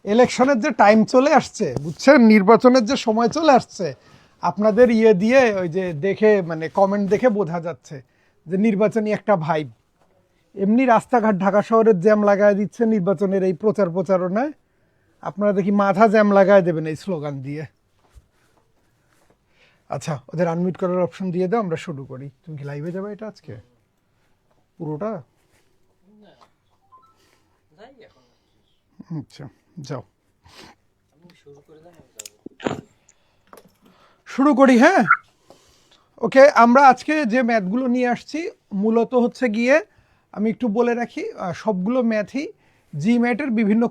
ইলেকশনের যে টাইম চলে আসছে, বুঝছেন, নির্বাচনের যে সময় চলে আসছে, আপনাদের দিয়ে ওই যে দেখে মানে কমেন্ট দেখে বোঝা যাচ্ছে যে নির্বাচনী একটা ভাইব। এমনি রাস্তাঘাট ঢাকা শহরের জ্যাম লাগায় দিচ্ছে নির্বাচনের এই প্রচারণায়। আপনারা দেখি মাথা জ্যাম লাগায় দেবেন এই স্লোগান দিয়ে। আচ্ছা, ওদের আনমিউট করার অপশন দিয়ে দাও, আমরা শুরু করি। তুমি কি লাইভে যাবে এটা আজকে পুরোটা? আচ্ছা, যাও, শুরু করি। হ্যাঁ, ওকে। আমরা আজকে যে ম্যাথগুলো নিয়ে আসছি মূলত হচ্ছে গিয়ে, আমি একটু বলে রাখি, সবগুলো ম্যাথই জি ম্যাটের বিভিন্ন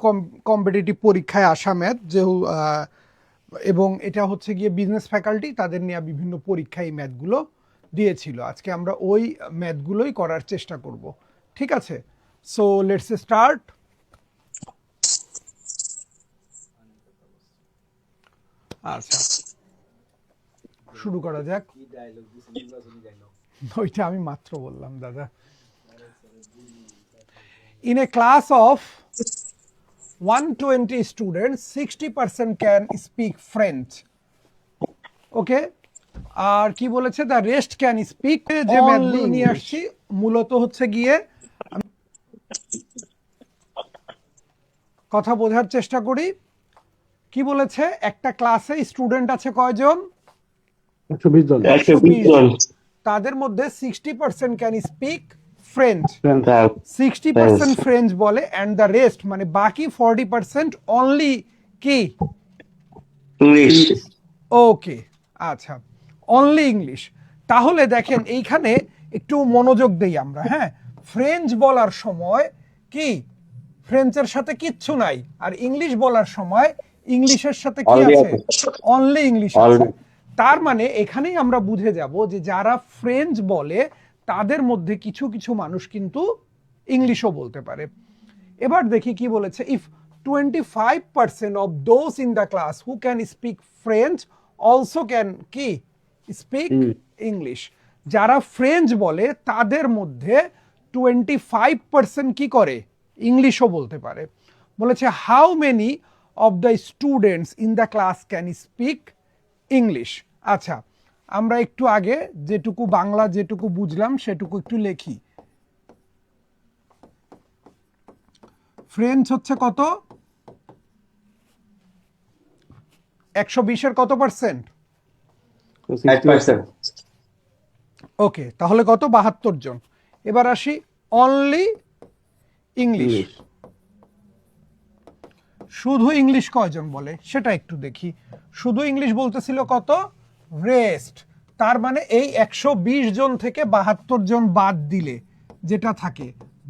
কম্পিটিটিভ পরীক্ষায় আসা ম্যাথ, এবং এটা হচ্ছে গিয়ে বিজনেস ফ্যাকাল্টি তাদের নেওয়া বিভিন্ন পরীক্ষায় এই ম্যাথগুলো দিয়েছিল। আজকে আমরা ওই ম্যাথগুলোই করার চেষ্টা করব, ঠিক আছে? So let's start. আচ্ছা, শুরু করা যাক। ওইটা আমি মাত্র বললাম দাদা। In a class of 120 students, 60% can speak French. ওকে, আর কি বলেছে? The rest can speak. যে ম্যাথগুলো নিয়ে আসছি মূলত হচ্ছে গিয়ে, কথা বোঝার চেষ্টা করি। কি বলেছে? একটা ক্লাসে স্টুডেন্ট আছে কয়জন? 120 জন। তাদের মধ্যে 60% ক্যান স্পিক ফ্রেঞ্চ, 60% ফ্রেঞ্চ বলে, অ্যান্ড দ্য রেস্ট মানে বাকি 40% অনলি কি? ইংলিশ। ওকে, আচ্ছা, অনলি ইংলিশ। তাহলে দেখেন এইখানে একটু মনোযোগ দেই আমরা। হ্যাঁ, ফ্রেঞ্চ বলার সময় কি ফ্রেঞ্চের সাথে কিচ্ছু নাই, আর ইংলিশ বলার সময় ইংলিশের সাথে কি আছে? অনলি ইংলিশ আছে। তার মানে এখানেই আমরা বুঝে যাব যে যারা ফ্রেঞ্চ বলে তাদের মধ্যে কিছু কিছু মানুষ কিন্তু ইংলিশও বলতে পারে। এবার দেখি কি বলেছে। If 25% of those in the class who can speak French also can কি স্পিক ইংলিশ, যারা ফ্রেঞ্চ বলে তাদের মধ্যে 25% কি করে? ইংলিশও বলতে পারে। বলেছে how many of the students in the class can speak English. আচ্ছা, আমরা একটু আগে যেটুকু বাংলা যেটুকু বুঝলাম সেটুকু একটু লেখি। ফ্রেঞ্চ হচ্ছে কত? 120-এর কত পার্সেন্ট? 8%। ওকে, তাহলে কত? 72 জন। এবার আসি অনলি ইংলিশ। শুধু ইংলিশ কয়জন বলে সেটা একটু দেখি। শুধু ইংলিশ বলতেছিল কত? রেস্ট। তার মানে এই 120 জন থেকে 72 জন বাদ দিলে যেটা থাকে,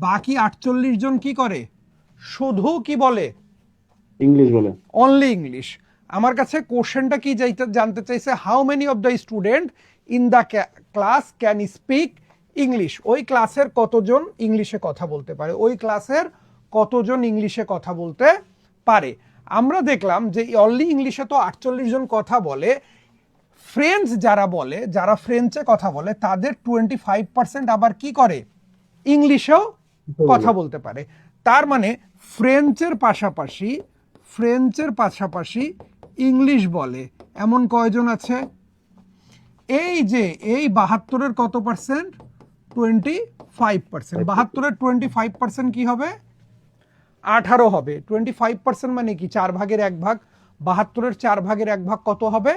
বাকি 48 জন কি করে? শুধু কি বলে? ইংলিশ বলে, অনলি ইংলিশ। আমার কাছে কোশ্চেনটা কি জানতে চাইছে? How many of the student in the class can speak English. ওই ক্লাসের কতজন ইংলিশে কথা বলতে পারে? ওই ক্লাসের কতজন ইংলিশে কথা বলতে পারে? আমরা দেখলাম যে অনলি ইংলিশে তো 48 জন কথা বলে। ফ্রেঞ্চ যারা বলে, যারা ফ্রেঞ্চে কথা বলে তাদের 25% আবার কি করে? ইংলিশেও কথা বলতে পারে। তার মানে ফ্রেঞ্চের পাশাপাশি ইংলিশ বলে এমন কয়জন আছে? এই যে এই 72-এর কত পার্সেন্ট? 25%। 72-এর 25% কি হবে? 18 হবে। 25% মানে কি? 4 ভাগের 1 ভাগ। 72-এর 4 ভাগের 1 ভাগ কত হবে?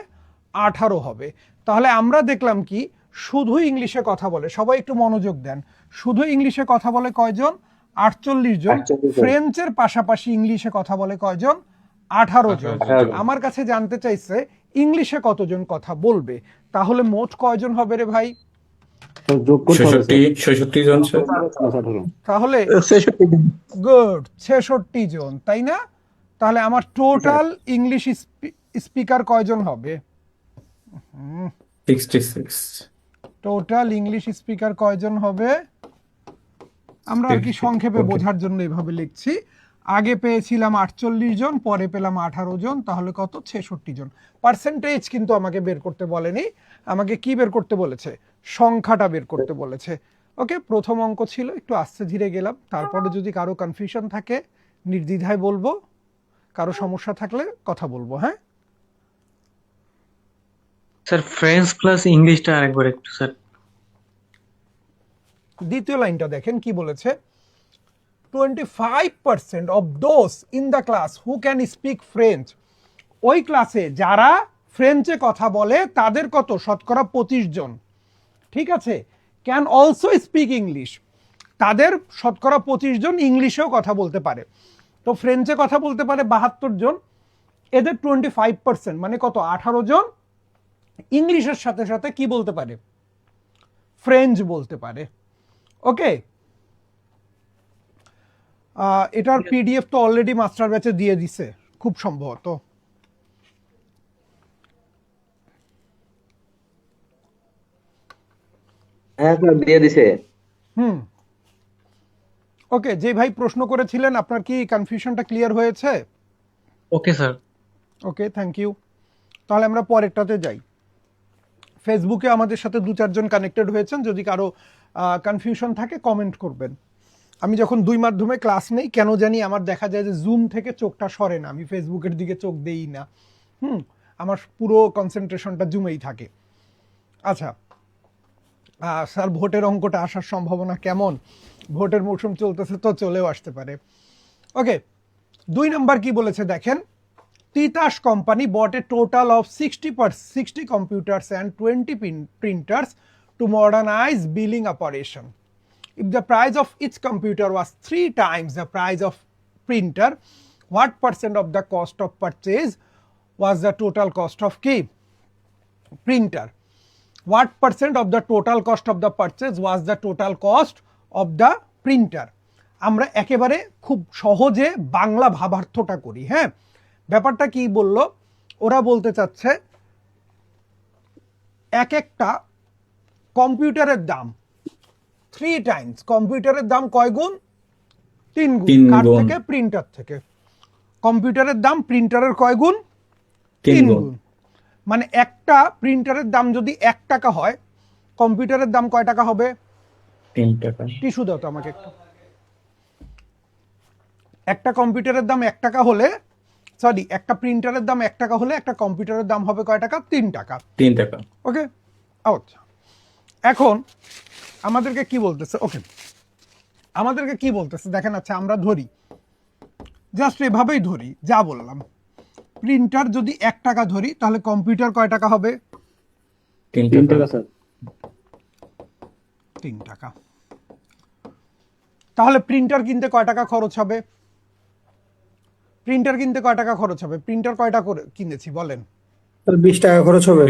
18 হবে। তাহলে আমরা দেখলাম কি শুধু ইংলিশে কথা বলে, সবাই একটু মনোযোগ দেন, শুধু ইংলিশে কথা বলে কয়জন? 48 জন। ফ্রেঞ্চের পাশাপাশি ইংলিশে কথা বলে কয়জন? 18 জন। আমার কাছে জানতে চাইছে ইংলিশে কতজন কথা বলবে, তাহলে মোট কয়জন হবে রে ভাই? 66 জন। তাহলে গুড, 66 জন, তাই না? তাহলে আমার টোটাল ইংলিশ স্পিকার কয়জন হবে? 66। টোটাল ইংলিশ স্পিকার কয়জন হবে? আমরা আর কি সংক্ষেপে বোঝার জন্য এভাবে লিখছি। আগে পেয়েছিলাম 48 জন, পরে পেলাম 18 জন, তাহলে কত? 66 জন। পার্সেন্টেজ কিন্তু আমাকে বের করতে বলেনি, আমাকে কি বের করতে বলেছে? সংখ্যাটা বের করতে বলেছে। ওকে, প্রথম অঙ্ক ছিল, একটু আস্তে ধীরে গেলাম। তারপরে যদি কারো কনফিউশন থাকে নির্দ্বিধায় বলবো, কারো সমস্যা থাকলে কথা বলবো, হ্যাঁ। স্যার ফ্রেঞ্চ প্লাস ইংলিশটা আরেকবার একটু স্যার। দ্বিতীয় লাইনটা দেখেন কি বলেছে, 25% of those in the class who can speak French, ওই ক্লাসে যারা ফ্রেঞ্চে কথা বলে তাদের কত, শতকরা 25 জন, ঠিক আছে, ক্যান অলসো স্পিক ইংলিশ, তাদের শতকরা 25 জন ইংলিশেও কথা বলতে পারে। তো ফ্রেঞ্চে কথা বলতে পারে 72 জন, এদের 25% মানে কত, 18 জন ইংলিশের সাথে সাথে কি বলতে পারে, ফ্রেঞ্চ বলতে পারে। ওকে, এটার পিডিএফ তো অলরেডি মাস্টার ব্যাচে দিয়ে দিছে খুব সম্ভবত। হ্যাঁ স্যার দিয়ে দিছে। ওকে, যে ভাই প্রশ্ন করেছিলেন আপনার কি কনফিউশনটা ক্লিয়ার হয়েছে? Okay sir. Okay, thank you. তাহলে আমরা পরেরটাতে যাই। ফেসবুকে আমাদের সাথে 2-4 জন কানেক্টেড হয়েছেন, যদি কারো কনফিউশন থাকে কমেন্ট করবেন। আমি যখন 2 মাধ্যমে ক্লাস নেই, কেন জানি আমার দেখা যায় যে জুম থেকে চোখটা সরে না, আমি ফেসবুকের দিকে চোখ দেই না, আমার পুরো কনসেন্ট্রেশনটা জুমেই থাকে। আচ্ছা স্যার, ভোটের অঙ্কটা আসার সম্ভাবনা কেমন? ভোটের মৌসুম চলতেছে তো, চলেও আসতে পারে। ওকে, 2 নাম্বার কি বলেছে দেখেন, Titas company bought a total of 60 computers and 20 printers to modernize billing operation. If the price of each computer was 3 times the price of printer, what percent of the cost of purchase was the total cost of key printer? What percent of the total cost of the purchase was the total cost of the printer? আমরা একেবারে খুব সহজে বাংলা ভাবার্থটা করি। হ্যাঁ, ব্যাপারটা কি বললো, ওরা বলতে চাচ্ছে এক একটা কম্পিউটারের দাম 3 টাইমস, কম্পিউটারের দাম কয় গুণ? 3 গুণ। কার থেকে? প্রিন্টার থেকে। কম্পিউটারের দাম প্রিন্টারের কয় গুণ? 3 গুণ। মানে একটা প্রিন্টারের দাম যদি 1 টাকা হয়, কম্পিউটারের দাম কয় টাকা হবে? 3 টাকা। টিস্যু দাও তো আমাকে একটু। একটা কম্পিউটারের দাম 1 টাকা হলে, সরি, একটা প্রিন্টারের দাম 1 টাকা হলে একটা কম্পিউটারের দাম হবে কয় টাকা? 3 টাকা। 3 টাকা। ওকে, আচ্ছা, এখন আমাদেরকে কি বলতেছে? ওকে, আমাদেরকে কি বলতেছে দেখেন। আচ্ছা, আমরা ধরি, জাস্ট এভাবেই ধরি যা বললাম, প্রিন্টার যদি 1 টাকা ধরি, তাহলে কম্পিউটার কয় টাকা হবে? 3 টাকা স্যার। 3 টাকা। তাহলে প্রিন্টার কিনতে কয় টাকা খরচ হবে? প্রিন্টার কিনতে কয় টাকা খরচ হবে? প্রিন্টার কয়টা করে কিনেছি বলেন? 20 টাকা খরচ হবে।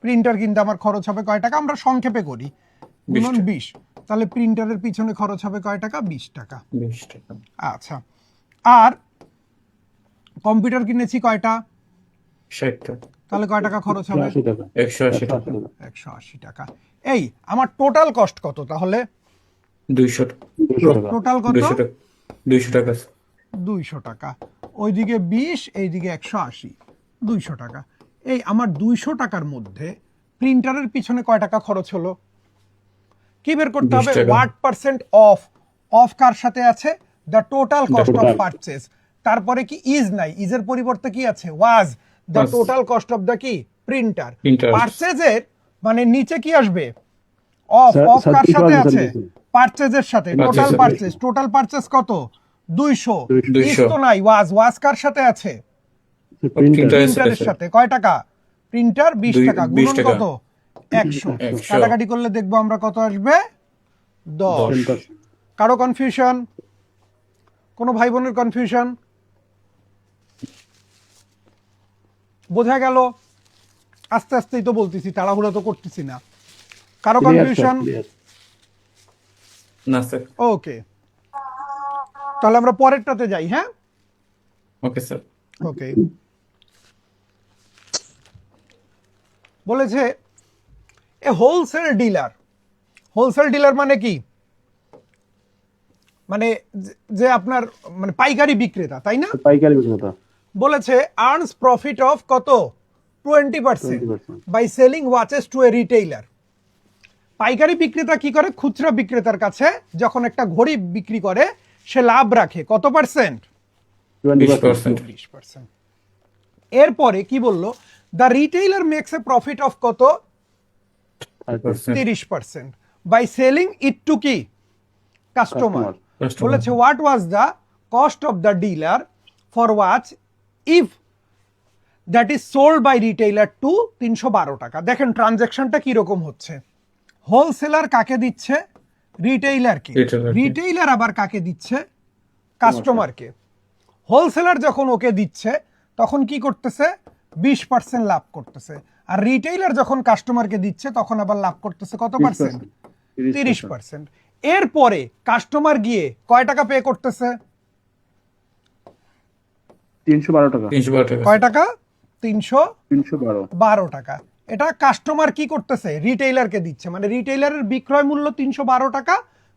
প্রিন্টার কিনতে আমার খরচ হবে কয় টাকা? আমরা সংক্ষেপে করি, গুণন 20। তাহলে প্রিন্টারের পিছনে খরচ হবে কয় টাকা? 20 টাকা। 20 টাকা। আচ্ছা, আর কম্পিউটার কিনেছি কয়টা? 60 টাকা। তাহলে কয় টাকা খরচ হবে? 180 টাকা। 180 টাকা। এই আমার টোটাল কস্ট কত তাহলে? 200 টাকা। টোটাল কত? 200 টাকা। 200 টাকা। 200 টাকা। ওইদিকে 20, এইদিকে 180, 200 টাকা। এই আমার 200 টাকার মধ্যে প্রিন্টারের পিছনে কয় টাকা খরচ হলো? কি বের করতে হবে? 20 টাকা। হোয়াট পার্সেন্ট অফ, অফ কার সাথে আছে? The total cost of purchase. তারপরে কি ইজ নাই, ইজের পরিবর্তে কি আছে? Was the Was। Total cost of the কি প্রিন্টার। Printer। পারচেজের মানে নিচে কি আসবে? অফ, স্যার, অফ কার সাথে আছে? 30% পারচেজের সাথে। টোটাল Purchase এর পারচেজ, টোটাল পারচেজ কত? 200। 200 ইজ তো নাই, ওয়াজ, ওয়াজ কার সাথে আছে? প্রিন্টারের সাথে। কয় টাকা? প্রিন্টার 20 টাকা, 20 গুণন টাকা। কত? 100। 100 কাটাকাটি করলে দেখবো আমরা কত আসবে? 10। কারো কনফিউশন? কোনো ভাই বোনের কনফিউশন? বোঝা গেল? আস্তে আস্তেই তো বলতেছি, তাড়াহুড়া তো করতেছি না। কারো কনফিউশন? না স্যার। ওকে, তাহলে আমরা পরেরটাতে যাই। হ্যাঁ, ওকে স্যার। ওকে, বলেছে a wholesale dealer. Wholesale dealer মানে কি? মানে যে আপনার মানে পাইকারি বিক্রেতা, তাই না? পাইকারি বিক্রেতা। বলেছে আর্নস প্রফিট অফ কত? 20% by selling watches to a retailer. পাইকারি বিক্রেতা কি করে? খুচরা বিক্রেতার কাছে যখন একটা ঘড়ি বিক্রি করে, সে লাভ রাখে কত পার্সেন্ট? 20%। 20%। এরপরে কি বললো, the retailer makes a profit of কত, 30% বাই সেলিং ইট টু কি, কাস্টমার। Customer। বলেছে what was the cost of the dealer for watch if that is sold by retailer to 312 টাকা। দেখেন ট্রানজ্যাকশনটা কিরকম হচ্ছে, হোলসেলার কাকে দিচ্ছে, রিটেইলারকে, Retailer-কে। রিটেইলার আবার কাকে দিচ্ছে, কাস্টমারকে। হোলসেলার যখন ওকে দিচ্ছে তখন কি করতেছে, 20% লাভ করতেছে, আর রিটেইলার যখন কাস্টমারকে দিচ্ছে তখন আবার লাভ করতেছে কত পার্সেন্ট, 30%। এরপরে কাস্টমার গিয়ে কয় টাকা পে করতেছে, 312 টাকা। 312 টাকা। কয় টাকা, 312 312 টাকা। এটা কাস্টমার কি করতেছে, রিটেইলারকে দিচ্ছে, মানে রিটেইলারের বিক্রয় মূল্য 312 টাকা,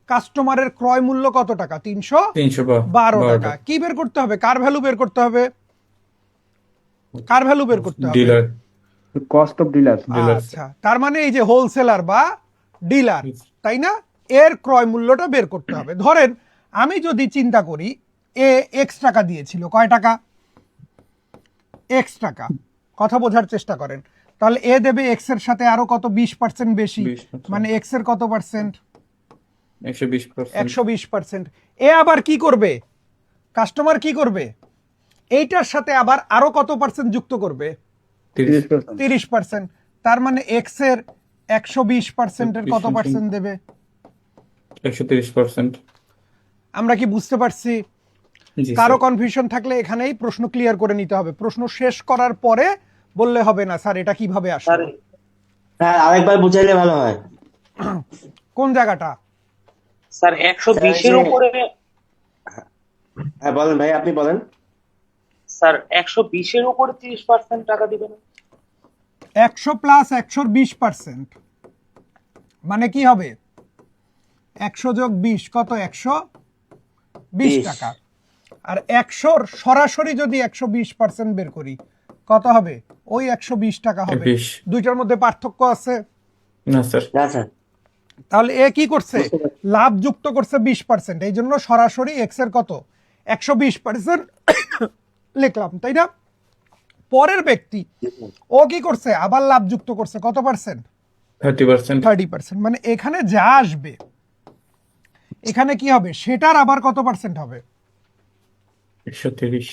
কাস্টমারের ক্রয় মূল্য কত টাকা, 312 টাকা। কি বের করতে হবে, কার ভ্যালু বের করতে হবে, কার ভ্যালু বের করতে হবে, ডিলার। Cost of dealer. আচ্ছা, তার মানে এই যে হোলসেলার বা ডিলার, তাই না, এর ক্রয় মূল্যটা বের করতে হবে। ধরেন আমি যদি চিন্তা করি এ এক্স টাকা দিয়েছিল, কয় টাকা, এক্স টাকা, কথা বোঝার চেষ্টা করেন। তাহলে এ দেবে এক্স এর সাথে আরো কত, 20% বেশি, 20%। মানে এক্স এর কত পার্সেন্ট, 120%। 120%। এ আবার কি করবে, কাস্টমার কি করবে, এইটার সাথে আবার আরো কত পার্সেন্ট যুক্ত করবে, 30%। 30%। তার মানে এক্স এর 120%-এর কত পার্সেন্ট দেবে, 130%। আমরা কি বুঝতে পারছি? জি কারো স্যার। কনফিউশন থাকলে এখানেই প্রশ্ন ক্লিয়ার করে নিতে হবে, প্রশ্ন শেষ করার পরে বললে হবে না স্যার এটা কিভাবে আসলো। স্যার আরেকবার বুঝাইলে ভালো হয়। কোন জায়গাটা, স্যার 120-এর উপরে, হ্যাঁ বলেন ভাই, আপনি বলেন। স্যার 120-এর উপরে 30% টাকা দিবে না? 100 প্লাস 120%, মানে কি হবে, 100 যোগ 20 কত, 120 20 টাকা। আর 100-র সরাসরি যদি 120% বের করি কত হবে, ওই 120 টাকা হবে। 20। দুইটার মধ্যে পার্থক্য আছে, না স্যার। না স্যার। তাহলে এ কি করছে, লাভ যুক্ত করছে 20%, এই জন্য সরাসরি এক্স এর কত, 120% লিখলাম, তাই না। পরের ব্যক্তি ও কি করছে, আবার লাভ যুক্ত করছে কত পার্সেন্ট, 30%। 30%। মানে এখানে যা আসবে এখানে কি হবে, সেটার আবার কত পার্সেন্ট হবে, 130।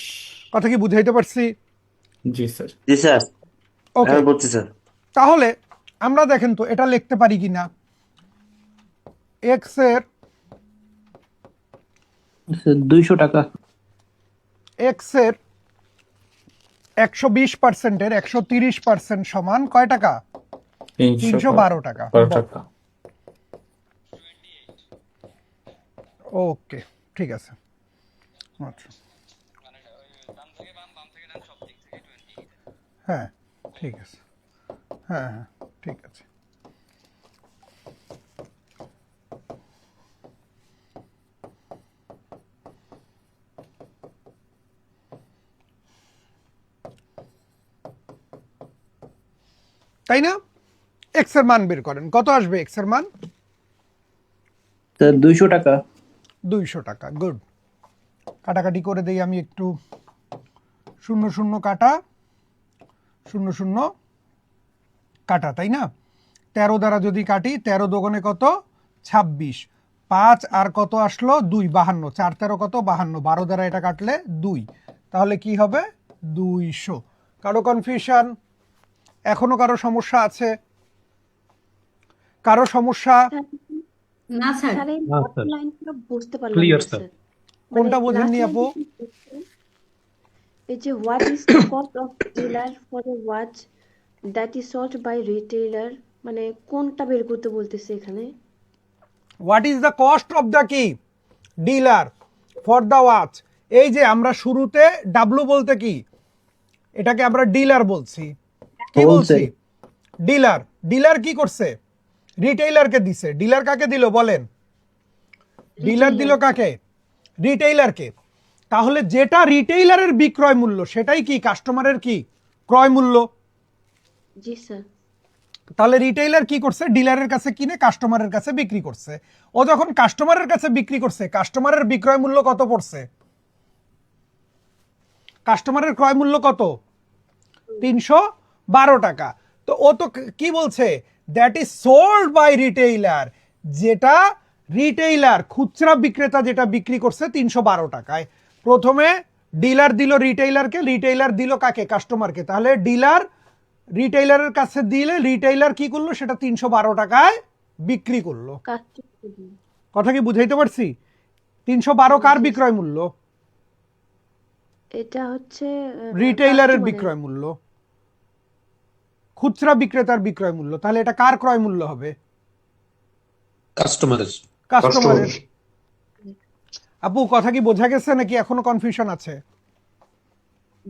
কথা কি বুঝাইতে পারছি? জি স্যার। জি স্যার, ওকে, আমি বলছি স্যার। তাহলে আমরা দেখেন তো এটা লিখতে পারি কিনা, এক্স এর 200 টাকা। এক্স এর 120%-এর 130% সমান কয় টাকা, 312 টাকা। 12 টাকা। ওকে, ঠিক আছে, আচ্ছা, হ্যাঁ ঠিক আছে, হ্যাঁ হ্যাঁ ঠিক আছে। তাই না, এক্স এর মান বের করেন, কত আসবে এক্স এর মান, স্যার 200 টাকা। 200 টাকা। গুড, কাটাকাটি করে দেই আমি একটু, 0 0 কাটা, 0 0 কাটা, তাই না। 13 দ্বারা যদি কাটি, 13 দোকানে কত, 26, 5 আর কত আসলো, 2, 52, 4 13 কত, 52, 12 দ্বারা এটা কাটলে 2, তাহলে কি হবে, 200। কারো কনফিউশন, এখনো কারো সমস্যা আছে, কারো সমস্যা, না স্যার, স্যার এই না, লাস্ট স্যার। লাইনটা বুঝতে পারলাম Clear, না স্যার। স্যার। কোনটা মানে বোঝেননি last আপু? line টা বলছে, এই যে what is the cost of dealer for a watch that is sold by retailer, মানে কোনটা বের করতে বলতেছে এখানে? What is the cost of the কি, ডিলার ফর দ্য ওয়াচ। এই যে আমরা শুরুতে ডাব্লু বলতে কি, এটাকে আমরা ডিলার বলছি, কি বলছি, ডিলার। ডিলার কি করছে, রিটেইলারকে দিছে। ডিলার কাকে দিল বলেন, ডিলার দিল কাকে, রিটেইলারকে। তাহলে যেটা রিটেইলারের বিক্রয় মূল্য সেটাই কি কাস্টমারের কি ক্রয় মূল্য। জি স্যার। তাহলে রিটেইলার কি করছে, ডিলারের কাছে কিনে কাস্টমারের কাছে বিক্রি করছে। ও যখন কাস্টমারের কাছে বিক্রি করছে, কাস্টমারের বিক্রয় মূল্য কত পড়ছে, কাস্টমারের ক্রয় মূল্য কত? 312 টাকা। তো ও তো কি বলছে, that is sold by retailer, যেটা রিটেইলার খুচরা বিক্রেতা যেটা বিক্রি করছে 312 টাকায়। প্রথমে ডিলার দিল রিটেইলারকে, রিটেইলার দিল কাকে? কাস্টমারকে। তাহলে ডিলার রিটেইলারের কাছে দিলে রিটেইলার কি করলো, সেটা 312 টাকায় বিক্রি করলো। কথা কি বুঝাইতে পারছি? 312 কার বিক্রয় মূল্য? এটা হচ্ছে রিটেইলারের customer-এর। বিক্রয় মূল্য, খুচরা বিক্রেতার বিক্রয় মূল্য। তাহলে এটা কার ক্রয় মূল্য হবে? কাস্টমারের। কাস্টমারের। আপু কথা কি বোঝা গেছে নাকি এখনো কনফিউশন আছে?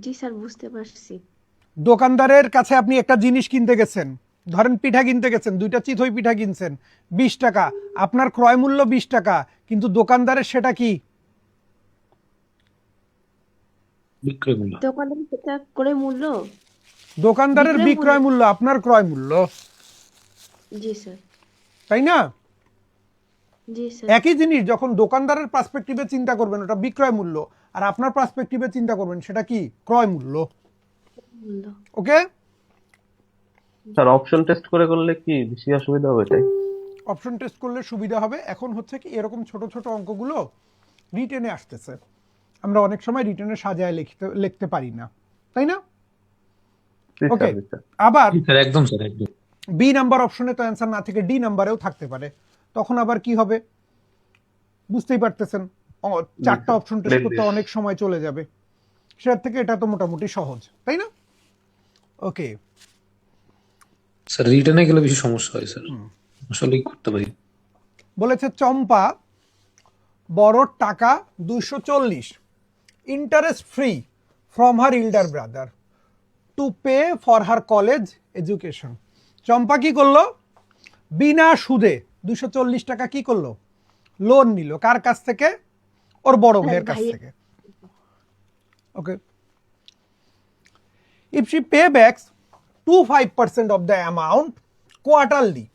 জি স্যার, বুঝতে পারছি। দোকানদারের কাছে আপনি একটা জিনিস কিনতে গেছেন, ধরেন পিঠা কিনতে গেছেন, 2টা চিতই পিঠা কিনছেন 20 টাকা, আপনার ক্রয় মূল্য 20 টাকা, কিন্তু দোকানদারের সেটা কি? বিক্রয় মূল্য। দোকানের সেটা করে মূল্য। দোকানদারের বিক্রয় বিক্রয় মূল্য আপনার ক্রয় মূল্য, জি স্যার। তাই না? জি স্যার। একই জিনিস যখন দোকানদারের পার্সপেক্টিভে চিন্তা করবেন ওটা বিক্রয় মূল্য, আর আপনার পার্সপেক্টিভে চিন্তা করবেন সেটা কি? ক্রয় মূল্য। মূল্য। ওকে, স্যার অপশন টেস্ট করে করলে কি বেশি অসুবিধা হবে তাই? অপশন টেস্ট করলে সুবিধা হবে। এখন হচ্ছে কি, এরকম ছোট ছোট অঙ্কগুলো রিটেনে আসতেছে, আমরা অনেক সময় রিটেনে সাজায় লিখতে পারি না, তাই না? ওকে, আবার স্যার একদম স্যার একদম। বি নাম্বার অপশনে তো অ্যান্সার না থেকে ডি নাম্বারেও থাকতে পারে, তখন আবার কি হবে বুঝতেই পারতেছেন। 4টা অপশন টেস্ট করতে অনেক সময় চলে যাবে, সেটার থেকে এটা তো মোটামুটি সহজ, তাই না? ওকে, স্যার রিটার্নে গেলে বেশি সমস্যা হয় স্যার, আসলেই করতে পারি। বলেছে চম্পা বড় টাকা 240 interest free from her elder brother to pay for her college education. Champa কি করলো? বিনা সুদে 240 টাকা কি করলো? লোন নিল। কার কাছ থেকে? ওর বড় ভাইয়ের কাছ থেকে। ওকে, if she pay back 25% of the amount quarterly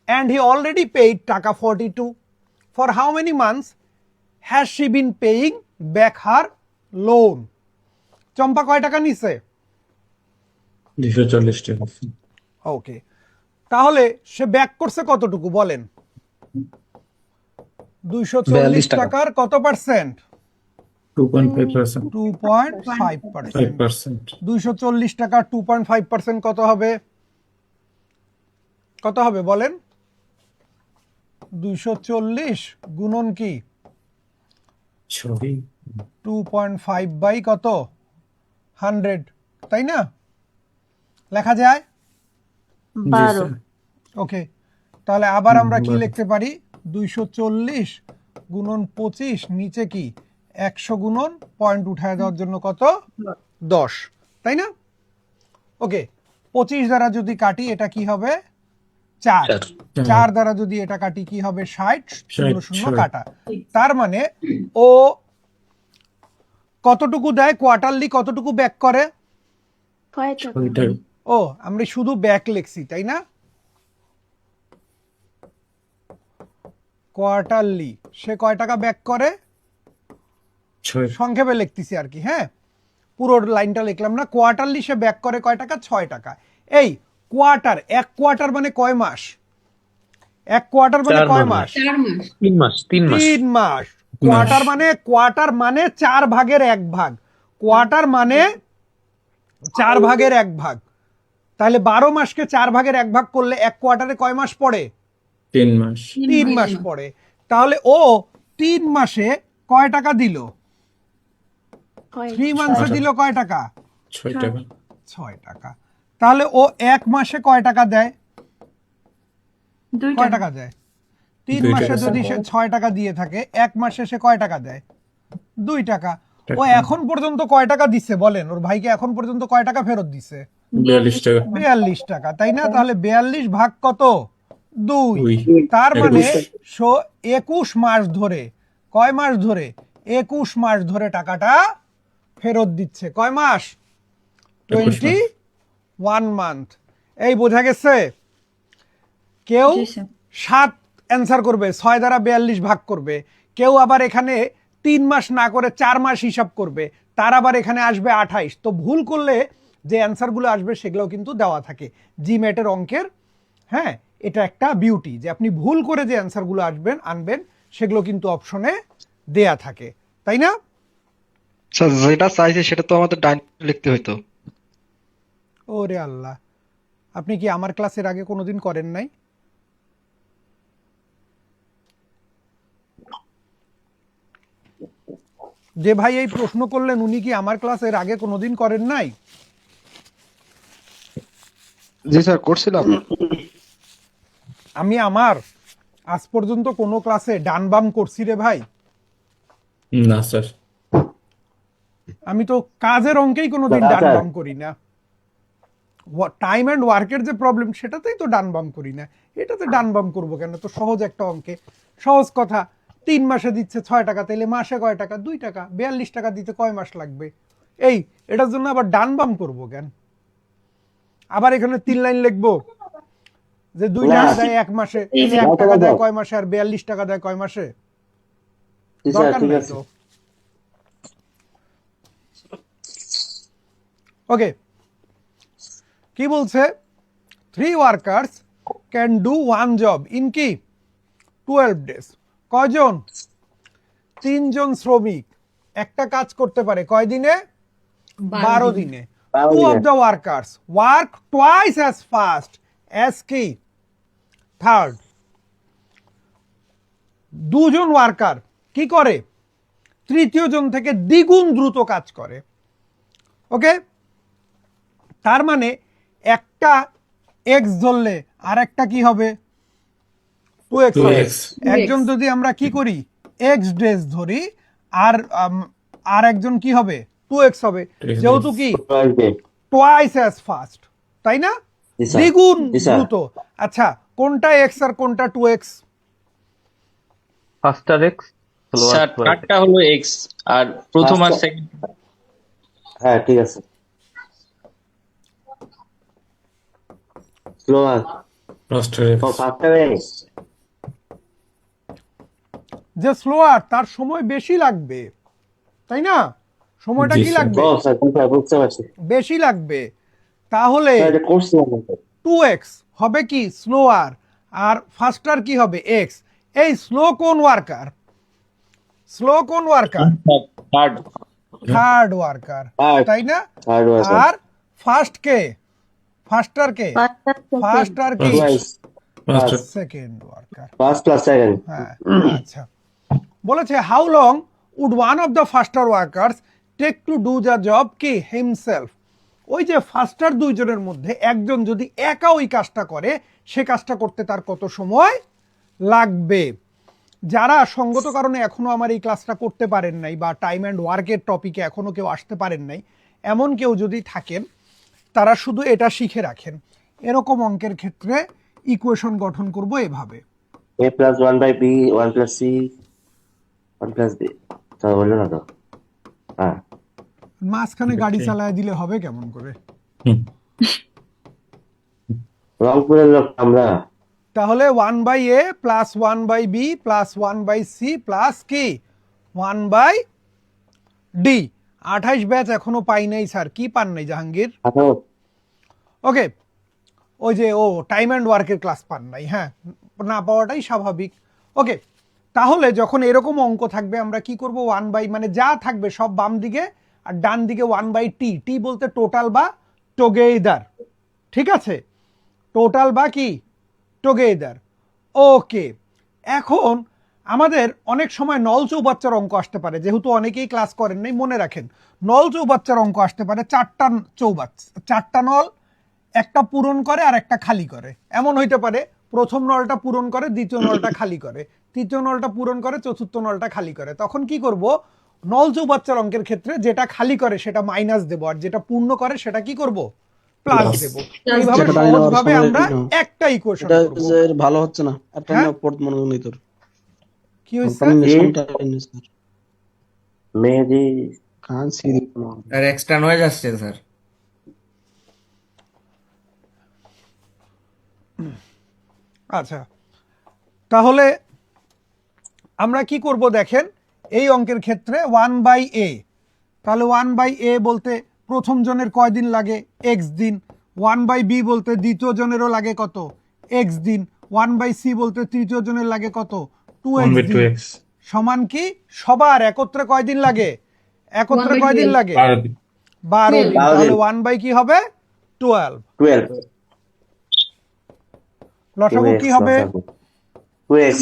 and he already paid taka 42, for how many months has she been paying back her loan? চম্পা কয় টাকা নিছে? 240 টাকা। ওকে, তাহলে সে ব্যাক করছে কতটুকু বলেন? 240 টাকার কত পার্সেন্ট? 2.5%। 2.5%। 5%। 240 টাকা 2.5% কত হবে? কত হবে বলেন? 240 গুণন কি? 2.5 বাই কত? 100, তাই না? লেখা যায়? 12। ওকে, তাহলে আবার আমরা কি লিখতে পারি? 240 গুণন 25, নিচে কি 100 গুণন পয়েন্ট উঠায় দেওয়ার জন্য কত? 10, তাই না? ওকে, 25 দ্বারা যদি কাটি এটা কি হবে? 4। 4 দ্বারা যদি এটা কাটি কি হবে? 60, 0 0 কাটা। তার মানে ও কতটুকু দেয় কোয়ার্টারলি, কতটুকু ব্যাক করে? 6 টাকা। ও, আমরা শুধু ব্যাক লিখছি, তাই না? কোয়ার্টারলি সে কয় টাকা ব্যাক করে? 6। সংক্ষেপে লিখতেছি আর কি, হ্যাঁ, পুরো লাইনটা লিখলাম না। কোয়ার্টারলি সে ব্যাক করে কয় টাকা? 6 টাকা। এই কোয়ার্টার, এক কোয়ার্টার মানে কয় মাস? এক কোয়ার্টার মানে কয় মাস? 4 মাস। 3 মাস। 3 মাস। কোয়ার্টার মানে 4 ভাগের 1 ভাগ। কোয়ার্টার মানে 4 ভাগের 1 ভাগ। তাহলে 12 মাসকে 4 ভাগের 1 ভাগ করলে এক কোয়ার্টারে কয় মাস পড়ে? 3 মাস। 3 মাস পড়ে। তাহলে ও 3 মাসে কয় টাকা দিল? 3 মাসে দিল কয় টাকা? 6 টাকা। 6 টাকা। তাহলে ও 1 মাসে কয় টাকা দেয়? 2 কয় টাকা। টাকা দেয়? 3 2 মাসে টাকা। যদি সে 6 টাকা দিয়ে থাকে, 1 মাসে সে কয় টাকা দেয়? 2 টাকা। ও এখন পর্যন্ত কয় টাকা দিচ্ছে বলেন? ওর ভাইকে এখন পর্যন্ত কয় টাকা ফেরত দিচ্ছে? 42 টাকা। 42 টাকা, তাই না? তাহলে 42 ভাগ কত? 2। দুই। তার মানে 21 21 মাস ধরে, কয় মাস ধরে? 21 মাস ধরে টাকাটা ফেরত দিচ্ছে। কয় মাস? 21 মান্থ। এই বোঝা গেছে? কেউ 7 অ্যান্সার করবে, 6 দ্বারা 42 ভাগ করবে। কেউ আবার এখানে 3 মাস না করে 4 মাস হিসাব করবে, তার আবার এখানে আসবে 28। তো ভুল করলে যে অ্যান্সারগুলো আসবে সেগুলোও কিন্তু দেওয়া থাকে জিম্যাটের অঙ্কের। হ্যাঁ, এটা একটা বিউটি যে আপনি ভুল করে যে অ্যান্সারগুলো আনবেন সেগুলো কিন্তু অপশনে দেয়া থাকে, তাই না? স্যার যেটা চাইছে সেটা তো আমাদের ডাইন লিখতে হইতো। ওরে আল্লাহ, আপনি কি আমার ক্লাসের আগে কোনোদিন করেন নাই? যে ভাই এই প্রশ্ন করলেন উনি কি আমার ক্লাসের আগে কোনোদিন করেন নাই? জি স্যার করছিলাম। আমি আমার আজ পর্যন্ত কোনো ক্লাসে ডান বাম করছি রে ভাই? না স্যার। আমি তো কাজের অঙ্কেই কোনোদিন না, ডান স্যার। বাম করি না। টাইম অ্যান্ড ওয়ার্কের যে প্রবলেম সেটাতেই তো ডান বাম করি না, এটাতে ডান বাম করবো কেন? তো সহজ একটা অঙ্কে সহজ কথা, 3 মাসে দিচ্ছে 6 টাকা, তাইলে মাসে কয় টাকা? 2 টাকা। 42 টাকা দিতে কয় মাস লাগবে? এই এটার জন্য আবার ডান বাম করবো কেন? আবার এখানে 3 লাইন লিখবো যে 2 না। টাকা দেয় 1 মাসে, তাহলে 1 টাকা দেয় কয় মাসে আর 42 টাকা দেয় কয় মাসে? জি স্যার, দরকার ঠিক নেই আছে। তো। ওকে, কি বলছে? 3 workers can do 1 job in কি 12 ডেজ। কয়জন? 3 জন শ্রমিক একটা কাজ করতে পারে কয় দিনে? 12 দিনে। 12 2 of দিনে। the workers work twice as fast as কি থার্ড। 2 জন ওয়ার্কার কি করে? তৃতীয় জন থেকে দ্বিগুণ দ্রুত কাজ করে। ওকে, তার মানে একটা এক্স ধরলে আর একটা কি হবে? 2x হবে। 2x একজন যদি আমরা কি করি এক্স ডেজ ধরি, আর আর একজন কি হবে? 2x হবে, 2x যেহেতু কি Friday। টোয়াইস অ্যাজ ফাস্ট, তাই না? জি স্যার। দ্বিগুণ জি স্যার। দ্রুত। আচ্ছা, কোনটা এক্স আর কোনটা 2x? Faster x, slower sir থার্ডটা হলো এক্স আর প্রথম আর First- সেকেন্ড হ্যাঁ, ঠিক আছে। স্লোয়ার ফার্স্টার ও এক্স। ফাস্টার এক্স। যে স্লোয়ার তার সময় বেশি লাগবে, তাই না? সময়টা জি কি স্যার। লাগবে? ও স্যার, জি স্যার, বুঝতে পারছি। বেশি লাগবে। তাহলে স্যার, এটা করছিলাম না স্যার। 2x হবে কি স্লোয়ার, আর ফাস্টার কি হবে এক্স। এই স্লো কোন ওয়ার্কার? স্লো কোন worker? Third third worker, Third. তাই না? Third worker. আর ফার্স্ট কে? ফাস্টার কে? ফাস্টার কি Twice. Faster second worker. First plus second. হ্যাঁ, আচ্ছা। বলেছে how long would one of the faster workers take to do the job কি হিমসেলফ। ওই যে ফাস্টার দুইজনের মধ্যে একজন যদি একা ওই কাজটা করে, সে কাজটা করতে তার কত সময় লাগবে? যারা সঙ্গত কারণে এখনো আমার এই ক্লাসটা করতে পারেন নাই, বা টাইম অ্যান্ড ওয়ার্কের টপিকে এখনো কেউ আসতে পারেন নাই, এমন কেউ যদি থাকেন, তারা শুধু এটা শিখে রাখেন। এরকম অঙ্কের ক্ষেত্রে ইকুয়েশন গঠন করব এভাবে। A plus 1 by B, 1 plus C, 1 plus B. Sir বললো না তো? হ্যাঁ। মাঝখানে গাড়ি চালায় দিলে হবে কেমন করে? রংপুরের লোক আমরা। তাহলে 1/a plus 1/b plus 1/c plus কি 1/d। 28 ব্যাচ এখনো পাই নাই স্যার। কি পান নাই জাহাঙ্গীর? এখন ওকে, ওই যে ও টাইম অ্যান্ড ওয়ার্কের ক্লাস পান নাই। হ্যাঁ, না পাওয়াটাই স্বাভাবিক। ওকে, তাহলে যখন এরকম অঙ্ক থাকবে আমরা কি করব? 1/, মানে যা থাকবে সব বাম দিকে, আর ডান দিকে 1/t। টি বলতে টোটাল বা টুগেদার, ঠিক আছে? টোটাল বা কি টুগেদার। ওকে, এখন আমাদের অনেক সময় নল চৌবাচ্চার অঙ্ক আসতে পারে, যেহেতু অনেকেই ক্লাস করেন নাই, মনে রাখেন নল চৌবাচ্চার অঙ্ক আসতে পারে। 4টা চৌবাচ্চা, 4টা নল, একটা পূরণ করে আর একটা খালি করে। এমন হইতে পারে প্রথম নলটা পূরণ করে, দ্বিতীয় নলটা খালি করে, তৃতীয় নলটা পূরণ করে, চতুর্থ নলটা খালি করে। তখন কি করব? নল চৌবাচ্চার অঙ্কের ক্ষেত্রে যেটা খালি করে সেটা মাইনাস দেব, আর যেটা পূর্ণ করে সেটা কি করব? প্লাস দেব। এইভাবে সহজভাবে আমরা একটা ইকুয়েশন করব। ভালো হচ্ছে না একটা হ্যাঁ? পড়ত মনে নেই তোর কি হইছে? মেহেদি কান সিরি আর এক্সট্রা নয়েজ আসছে স্যার। আচ্ছা, তাহলে আমরা কি করব দেখেন, এই অঙ্কের ক্ষেত্রে 1/a, তাহলে 1/a বলতে প্রথম জনের কয় দিন লাগে, এক্স দিন। 1/b বলতে দ্বিতীয় জনেরও লাগে কত, এক্স দিন। 1/c বলতে তৃতীয় জনের লাগে কত, 2x 1/2 দিন। x সমান কি সবার একত্রে কয় দিন লাগে, একত্রে কয় দিন লাগে, 12 দিন। 12 দিন। 12 তাহলে দিন। 1 কি হবে, 12। 12 লসাগু কি হবে, 2x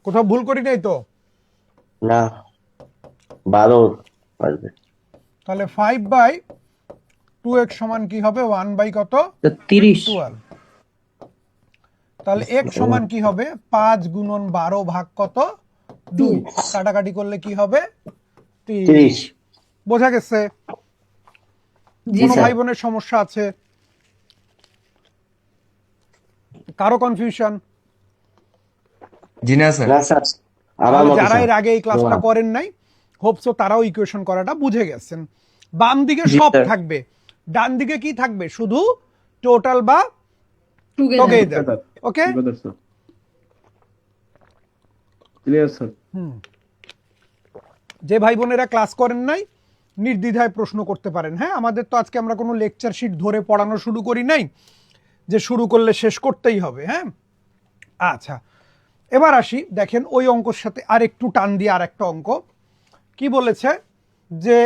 কোথাও ভুল করি নাই তো? না 12 আসবে। তাহলে 5/2x সমান কি হবে, 1 কত, 30 12। তাহলে x সমান কি হবে, 5 গুণন 12 ভাগ কত, 2। কাটাকাটি করলে কি হবে, 30। 30 বোঝা গেছে? জি কোনো স্যার। ভাই বোনের সমস্যা আছে, কারো কনফিউশন? জি না স্যার। না স্যার আমার তাহলে মতো যারা স্যার। এর আগে এই ক্লাসটা করেন নাই, হোপসো তারাও ইকুয়েশন করাটা বুঝে গেছেন। বাম দিকে জি সব স্যার। থাকবে, ডান দিকে কি থাকবে, শুধু টোটাল বা টুগেদার টুগেদার। ওকে, যে ভাই বোনেরা ক্লাস করেন নাই নির্দ্বিধায় প্রশ্ন করতে পারেন। হ্যাঁ, আমাদের তো আজকে আমরা কোনো লেকচার শিট ধরে পড়ানো শুরু করি নাই যে শুরু করলে শেষ করতেই হবে। হ্যাঁ, আচ্ছা এবার আসি, দেখেন ওই অঙ্কের সাথে আর একটু টান দিয়ে আর একটা অঙ্ক কি বলেছে, যে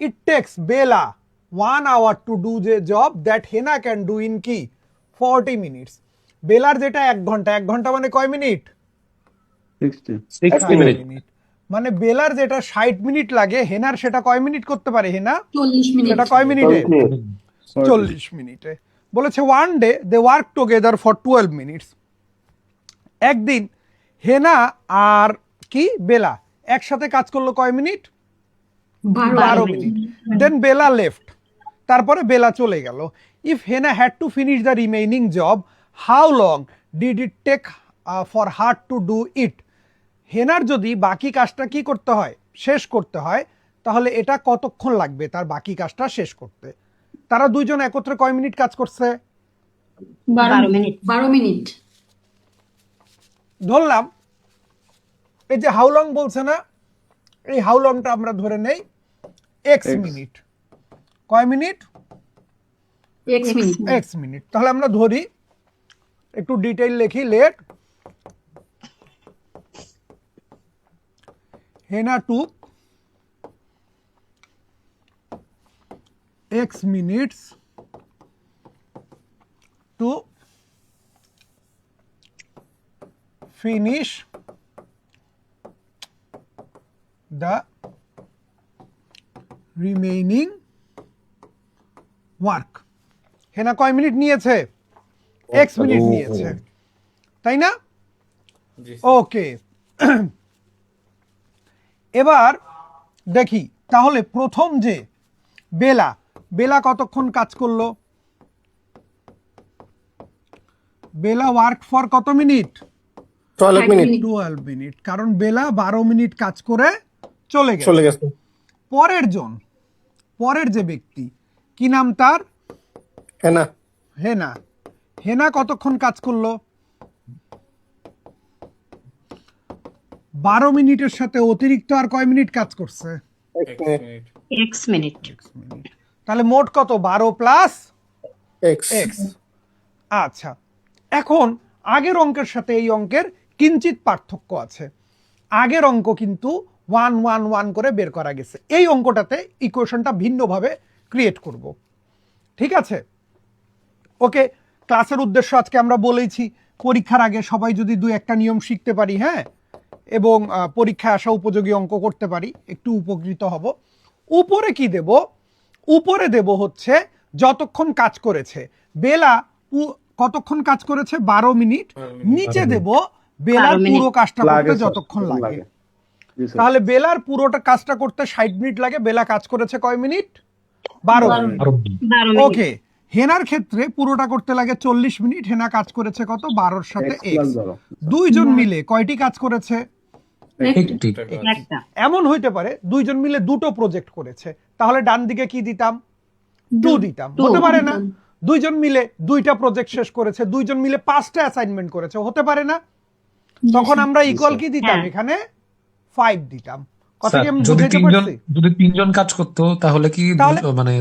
it takes Bela 1 hour to do the job that Hena can do in কি 40 মিনিটস। বেলার যেটা 1 ঘন্টা, 1 ঘন্টা মানে কয় মিনিট, 60 মিনিট। মিনিট। মানে বেলার যেটা 60 মিনিট লাগে, হেনার সেটা কয় মিনিট করতে পারে, হেনা 40 মিনিট সেটা কয় মিনিটে, 40 40 মিনিটে। বলেছে one day they work together for 12 minutes. একদিন হেনা আর কি বেলা একসাথে কাজ করলো কয় minute, 12 minute. Then Bela left, তারপরে বেলা চলে গেল। If Hena had to finish the remaining job, how long did it take for her to do it. হেনার যদি বাকি কাজটা কি করতে হয়, শেষ করতে হয়, তাহলে এটা কতক্ষণ লাগবে তার বাকি কাজটা শেষ করতে। তারা দুইজন একত্রে কয় মিনিট কাজ করছে, 12 মিনিট 12 মিনিট ধরলাম। এই যে হাউ লং বলছে না, এই হাউলংটা আমরা ধরে নেই এক্স মিনিট। কয় minute, x minute x minute. তাহলে আমরা ধরি, একটু ডিটেইল লিখি, let Hena took x minutes to finish the remaining work. Hena কয় মিনিট নিয়েছে, x মিনিট নিয়েছে, তাই না? ওকে, এবার দেখি তাহলে প্রথম যে বেলা, বেলা কতক্ষণ কাজ করলো, বেলা ওয়ার্ক ফর কত মিনিট, 12 মিনিট 12 মিনিট, কারণ বেলা 12 মিনিট কাজ করে চলে গেছে। পরের যে ব্যক্তি কি নাম তার, হেনা। হেনা। হেনা কতক্ষণ কাজ করলো, 12 মিনিটের সাথে অতিরিক্ত আর কয় মিনিট কাজ করছে, x মিনিট তাহলে মোট কত, 12 প্লাস এক্স। আচ্ছা, এখন আগের অঙ্কের সাথে এই অঙ্কের কিঞ্চিত পার্থক্য আছে। আগের অঙ্ক কিন্তু 1 1 1 করে বের করা গেছে, এই অঙ্কটাতে ইকুয়েশনটা ভিন্নভাবে ক্রিয়েট করব। ঠিক আছে, ওকে। ক্লাসের উদ্দেশ্য আজকে আমরা বলেইছি, পরীক্ষার আগে সবাই যদি 2-1টা নিয়ম শিখতে পারি, হ্যাঁ, এবং পরীক্ষায় আসা উপযোগী অঙ্ক করতে পারি, একটু উপকৃত হব। উপরে কি দেব, উপরে দেব হচ্ছে যতক্ষণ কাজ করেছে বেলা, কতক্ষণ কাজ করেছে 12 মিনিট। নিচে দেব বেলার পুরো কাজটা করতে যতক্ষণ লাগে। তাহলে বেলার পুরোটা কাজটা করতে 60 মিনিট লাগে, বেলা কাজ করেছে কয় মিনিট, 12 মিনিট। ওকে, হেনার ক্ষেত্রে পুরোটা করতে লাগে 40 মিনিট, হেনা কাজ করেছে কত, 12-র সাথে এক্স। দুইজন মিলে কয়টি কাজ করেছে, একটি একটা এমন হইতে পারে দুইজন মিলে দুটো প্রজেক্ট করেছে, তাহলে ডান দিকে কি দিতাম? 2 দিতাম। হতে পারে না দুইজন মিলে দুইটা প্রজেক্ট শেষ করেছে, দুইজন মিলে 5টা অ্যাসাইনমেন্ট করেছে, হতে পারে না? তখন আমরা ইকুয়াল কি দিতাম? হ্যাঁ। এখানে 5 দিতাম। কথা কি স্যার, আমি যদি বুঝাইতে তিনজন পারছি? যদি তিনজন কাজ করতো তাহলে কি তাহলে- মানে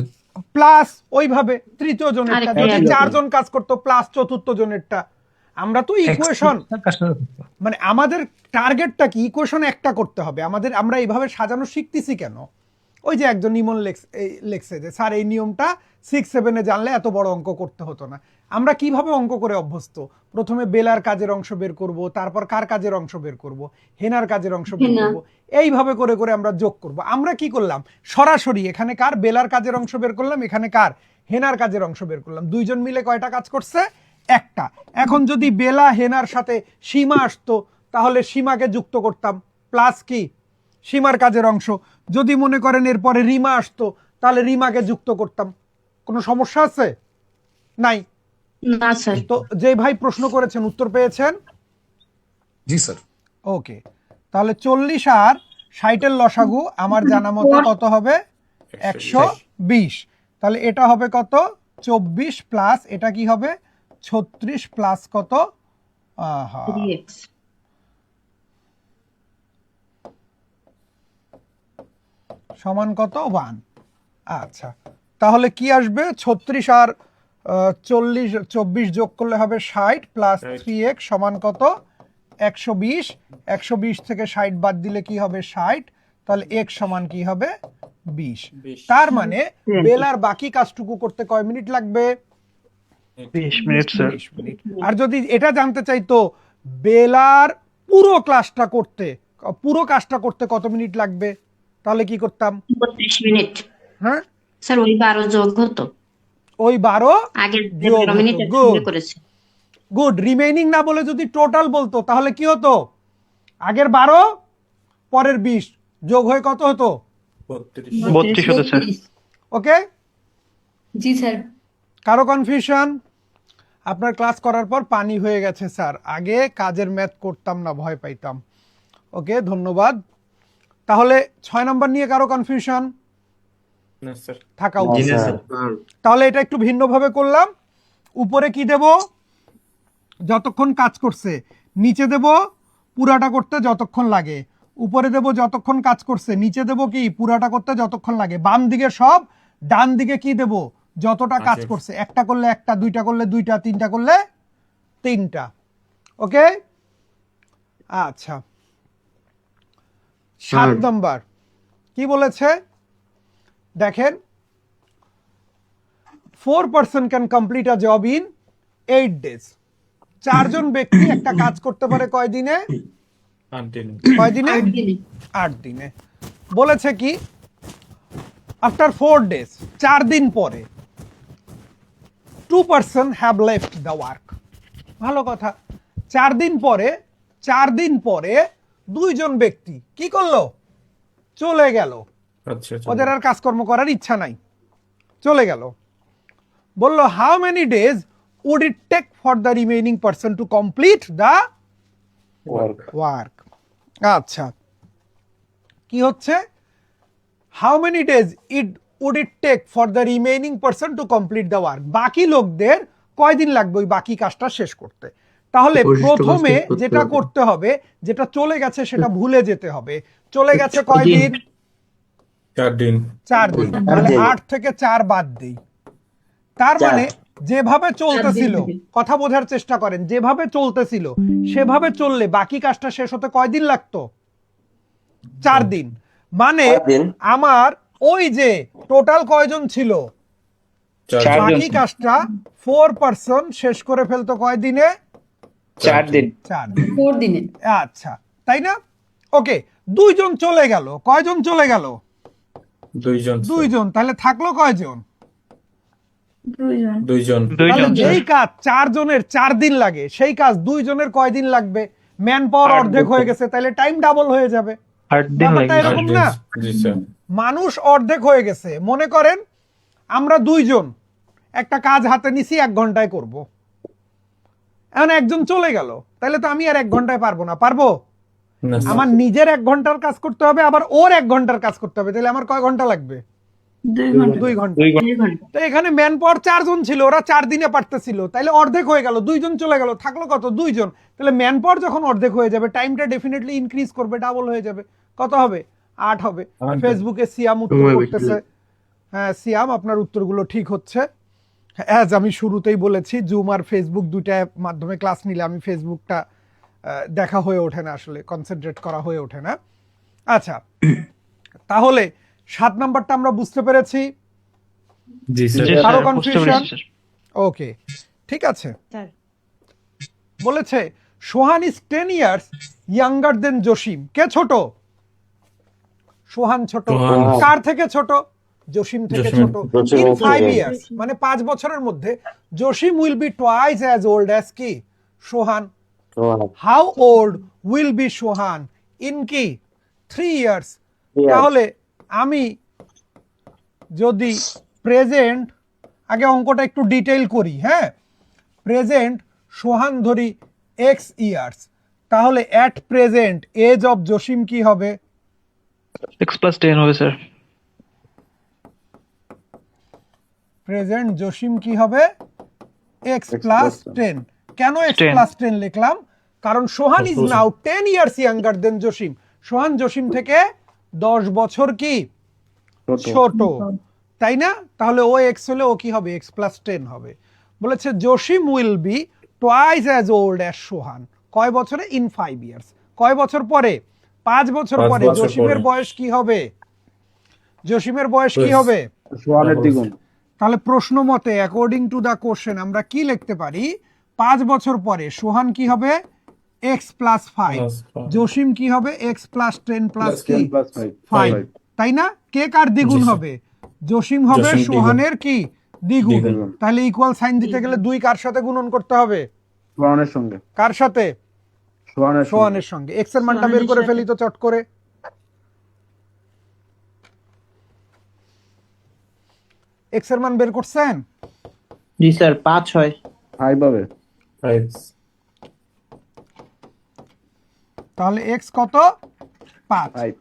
প্লাস ওইভাবে তৃতীয় জনেরটা, আরেকটা যদি add 4 হতো। জন কাজ করতো প্লাস চতুর্থ জনেরটা। আমরা তো ইকুয়েশন, কাজটা মানে আমাদের টার্গেটটা কি? ইকুয়েশন একটা করতে হবে আমাদের। আমরা এইভাবে সাজানো শিখতেছি কেন? ওই যে একজন ইমন লেখছে যে স্যার এই নিয়মটা 6-7-এ জানলে এত বড় অঙ্ক করতে হতো না। আমরা কিভাবে অঙ্ক করে অভ্যস্ত? প্রথমে বেলার কাজের অংশ বের করব, তারপর কার কাজের অংশ বের করব, হেনার কাজের অংশ বের হেনা। করব, এইভাবে করে করে আমরা যোগ করব। আমরা কি করলাম? সরাসরি এখানে কার বেলার কাজের অংশ বের করলাম, এখানে কার হেনার কাজের অংশ বের করলাম। দুইজন মিলে কয়টা কাজ করছে? একটা। এখন যদি বেলা হেনার সাথে সীমা আসতো, তাহলে সীমাকে যুক্ত করতাম, প্লাস কি সীমার কাজের অংশ। যদি মনে করেন এরপরে রিমা আসতো, তাহলে রিমাকে যুক্ত করতাম। কোনো সমস্যা আছে? নাই। না স্যার তো যে ভাই প্রশ্ন করেছেন উত্তর পেয়েছেন? জি স্যার। ওকে, তাহলে 40 আর 60-এর লসাগু আমার জানা মতে কত হবে? 120। তাহলে এটা হবে কত? 24 প্লাস এটা কি হবে? 36 প্লাস কত? আহা, 3x সমান কত? 1। আচ্ছা, তাহলে কি আসবে? 36 আর 24 যোগ করলে হবে 60 প্লাস 3x সমান কত? 120। 120 থেকে 60 বাদ দিলে কি হবে? 60। তাহলে x সমান কি হবে? 20। তার মানে বেলার বাকি কাজটুকু করতে কয় মিনিট লাগবে? 20 মিনিট স্যার। 20 মিনিট। আর যদি এটা জানতে চাইতো বেলার পুরো কাজটা করতে কত মিনিট লাগবে, তাহলে কি করতাম? 32 মিনিট হ্যাঁ, স্যার ওই 12 যোগ হতো ওই 12 আগের যে যোগ 12 মিনিট হতো। একসঙ্গে Good. করেছে গুড। রিমেইনিং না বলে যদি টোটাল বলতো তাহলে কি হতো? আগের 12 পরের 20 যোগ হয়ে কত হতো? 32 হতো স্যার। ওকে, জি স্যার কারো কনফিউশন? আপনার ক্লাস করার পর পানি হয়ে গেছে স্যার, আগে কাজের ম্যাথ করতাম না, ভয় পাইতাম। ওকে, ধন্যবাদ। তাহলে 6 নম্বর নিয়ে কারো কনফিউশন না স্যার। থাকা না, উচিত। স্যার। তাহলে এটা একটু ভিন্নভাবে করলাম। উপরে কি দেব? যতক্ষণ কাজ করছে। নিচে দেব পুরাটা করতে যতক্ষণ লাগে। উপরে দেব যতক্ষণ কাজ করছে। নিচে দেব কি পুরাটা করতে যতক্ষণ লাগে। বাম দিকে সব, ডান দিকে কি দেব? যতটা কাজ আচ্ছা। করছে। একটা করলে একটা, দুইটা করলে দুইটা, তিনটা করলে তিনটা। ওকে, আচ্ছা। 7 নম্বর কি বলেছে দেখেন, 4 person can complete a job in 8 days. 4 জন ব্যক্তি একটা কাজ করতে পারে কয় দিনে? 8 দিন। কয় দিনে? 8 দিনে 8 দিনে। বলেছে কি আফটার 4 days, 4 দিন পরে 2 person have left the work. ভালো কথা। 4 দিন পরে 2 জন ব্যক্তি কি করলো? চলে গেল। আচ্ছা ওদের আর কাজকর্ম করার ইচ্ছা নাই, চলে গেল। বললো how many days would it take for the remaining person to complete the work. আচ্ছা, কি হচ্ছে? How many days would it take for the remaining person to complete the work. বাকি লোকদের কয়দিন লাগবে ওই বাকি কাজটা শেষ করতে? তাহলে প্রথমে যেটা করতে হবে, যেটা চলে গেছে সেটা ভুলে যেতে হবে। চলে গেছে কয়দিন? 4 দিন। 4 দিন। তাহলে 8 থেকে 4 বাদ দেই। তার মানে যেভাবে চলতেছিল, কথা বোঝার চেষ্টা করেন, যেভাবে চলতেছিল সেভাবে চললে বাকি কাজটা শেষ হতে কয়দিন লাগতো? 4 দিন। মানে 4 দিন। আমার ওই যে টোটাল কয়জন ছিল, 4 দিন। বাকি কাজটা 4 person শেষ করে ফেলতো কয় দিনে? 4 দিন। 4 দিন। 4 দিনে আচ্ছা, তাই না? ওকে, 2 জন চলে গেল। কয়জন চলে গেল? 2 জন। 2 জন। তাহলে থাকলো কয়জন? 2 জন। তাহলে যেই কাজ 4 জনের 4 দিন লাগে, সেই কাজ 2 জনের কয় দিন লাগবে? ম্যান পাওয়ার অর্ধেক হয়ে গেছে, তাহলে টাইম ডাবল হয়ে যাবে। 8 দিন ব্যাপারটা লাগবে। এরকম না? জি স্যার। মানুষ অর্ধেক হয়ে গেছে। মনে করেন আমরা 2 জন একটা কাজ হাতে নিছি, 1 ঘন্টায় করব। এখন একজন চলে গেল, তাহলে তো আমি আর 1 ঘন্টায় পারবো না। পারবো? না স্যার। আমার নিজের 1 ঘন্টার কাজ করতে হবে, আবার ওর 1 ঘন্টার কাজ করতে হবে, তাহলে আমার কয় ঘন্টা লাগবে? 2 ঘন্টা 2 ঘন্টা। 2 ঘন্টা তো এখানে ম্যান পাওয়ার 4 জন ছিল, ওরা 4 দিনে পারতেছিল, তাইলে অর্ধেক হয়ে গেল, 2 জন চলে গেল, থাকলো কত? 2 জন। তাহলে ম্যান পাওয়ার যখন অর্ধেক হয়ে যাবে, টাইমটা ডেফিনেটলি ইনক্রিজ করবে, ডাবল হয়ে যাবে। কত হবে? 8 হবে। 8 ফেসবুকে সিয়াম উত্তর সময় বেশি করতেছে। হ্যাঁ সিয়াম, আপনার উত্তরগুলো ঠিক হচ্ছে। অ্যাজ আমি শুরুতেই বলেছি, জুম আর ফেসবুক দুইটা মাধ্যমে ক্লাস নিলে আমি ফেসবুকটা দেখা হয়ে ওঠে না, আসলে কনসেন্ট্রেট করা হয়ে ওঠে না। আচ্ছা, তাহলে 7 নাম্বারটা আমরা বুঝতে পেরেছি। জি স্যার। জি কারো স্যার, বুঝতে কনফিউশন? পেরেছি স্যার। ওকে, ঠিক আছে। স্যার বলেছে সোহান is 10 years younger than Jasim. কে ছোট? সোহান ছোট। সোহান। কার থেকে ছোট? জসিম থেকে জসিমের। ছোট। জসিম ইন থেকে। 5 ইয়ার্স, মানে 5 বছরের মধ্যে Jasim will be twice as old as কি? Sohan. How old will be Sohan in কি? 3 ইয়ার্স। তাহলে আমি যদি প্রেজেন্ট, আগে অঙ্কটা একটু ডিটেইল করি, হ্যাঁ। প্রেজেন্ট সোহান ধরি এক্স ইয়ার্স, তাহলে at present age of Jasim কি হবে? X+10 হবে স্যার। প্রেজেন্ট জসিম কি হবে? X plus 10। কেন এক্স 10? প্লাস 10 লিখলাম? কারণ Sohan is now 10 years younger than Jasim. Sohan Jasim থেকে 10 বছর কি ছোট, তাই না? তাহলে ও এক্স হলে ও কি হবে? এক্স প্লাস 10 হবে। বলেছে Jasim will be twice as old as Sohan. কয় বছরে? In 5 years. কয় বছর পরে? 5 বছর 5 পরে। বছর জসিমের পরে। বয়স কি হবে? জসিমের বয়স কি বয়স। হবে? সোহানের দ্বিগুণ। তাহলে প্রশ্ন মতে অ্যাকর্ডিং টু দা কোশ্চেন আমরা কি লিখতে পারি? 5 বছর পরে সোহান কি হবে? X plus 5। Plus 5। জসিম কি হবে? এক্স প্লাস 10 প্লাস কি? 10+5 5, তাই না? কে কার দ্বিগুণ জি, স্যার। হবে? জসিম হবে জসিম দ্বিগুণ। সোহানের কি? দ্বিগুণ। দ্বিগুণ। তাহলে ইকুয়াল সাইন দিতে গেলে 2 কার সাথে গুণন করতে হবে? সোহানের সঙ্গে। কার সাথে? সোহানের সোহানের সঙ্গে। এক্স এর মানটা বের করে ফেলি তো চট করে। এক্স এর মান বের করছেন? জি স্যার 5 হয়। 5 হবে। 5 তাহলে এক্স কত? 5। 5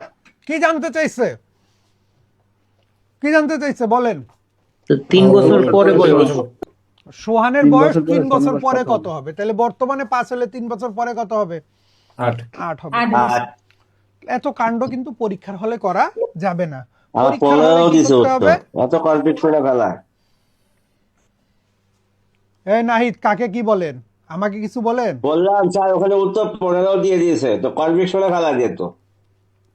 কি জানতে চাইছে? কি জানতে চাইছে বলেন? তো 3 বছর পরে কত? সোহানের 3 বয়স বছর পরে 3 বছর সোহানের পরে কত কত হবে? তাহলে বর্তমানে 5 হলে 3 বছর পরে কত হবে? 8 8 হবে। 8 এত কাণ্ড কিন্তু পরীক্ষার হলে করা যাবে না। আমার পরীক্ষার হলে 15 কি দিছে করতে উত্তর। হবে? এত কনফিউশনে ফেলা। এই নাহিদ, কাকে কি বলেন? আমাকে কিছু বলেন? বললাম স্যার ওখানে উত্তর 15 দিয়ে দিয়েছে, তো কনফিউশনে ফেলা যেত।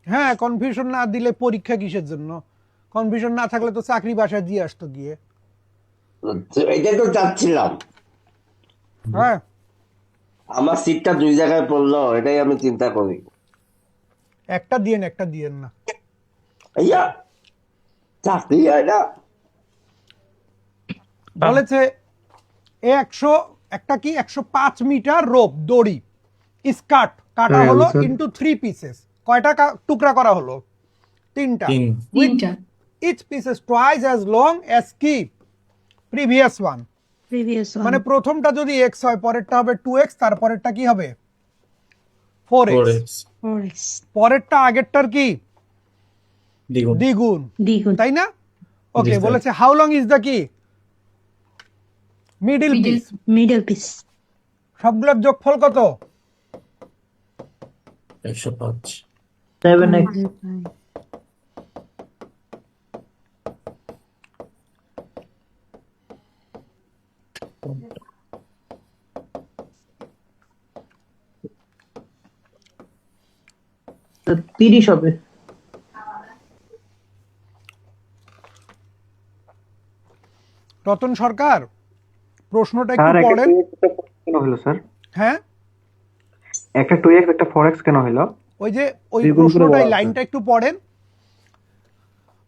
হ্যাঁ, কনফিউশন না দিলে পরীক্ষা কিসের জন্য? কনফিউশন না থাকলে তো চাকরি বাসায় দিয়ে আসতো গিয়ে। তো এটাই তো চাচ্ছিলাম। হ্যাঁ, আমার সিটটা 2 জায়গায় পড়লো, এটাই আমি চিন্তা করি। একটা দিয়েন না। আইয়া চাকরি হয় না। বলেছে 105 মিটার রোপ দড়ি স্কার্ট কাটা হ্যাঁ, হলো answer। Into 3 pieces. কয়টা টুকরা করা হলো? 3টা। 3 তিনটা each piece is twice as long as কি? Previous one. প্রিভিয়াস মানে প্রথমটা যদি x হয়, পরেরটা হবে 2x, তারপরেরটা কি হবে? 4x। 4x পরেরটা আগেরটার কি? দ্বিগুণ। দ্বিগুণ, দ্বিগুণ তাই না? ওকে, স্যার। বলেছে হাউ লং ইজ দ্য কি? Middle piece. মিডল পিস সবগুলোর যোগফল কত? 105 7x তো 30 হবে। রতন সরকার, প্রশ্নটা একটু পড়েন। কেন হলো স্যার? হ্যাঁ, একটা 2x একটা 4x কেন হলো? ওই যে ওই দ্বিগুণ করে প্রশ্নটাই বলা আছে। লাইনটা একটু পড়েন।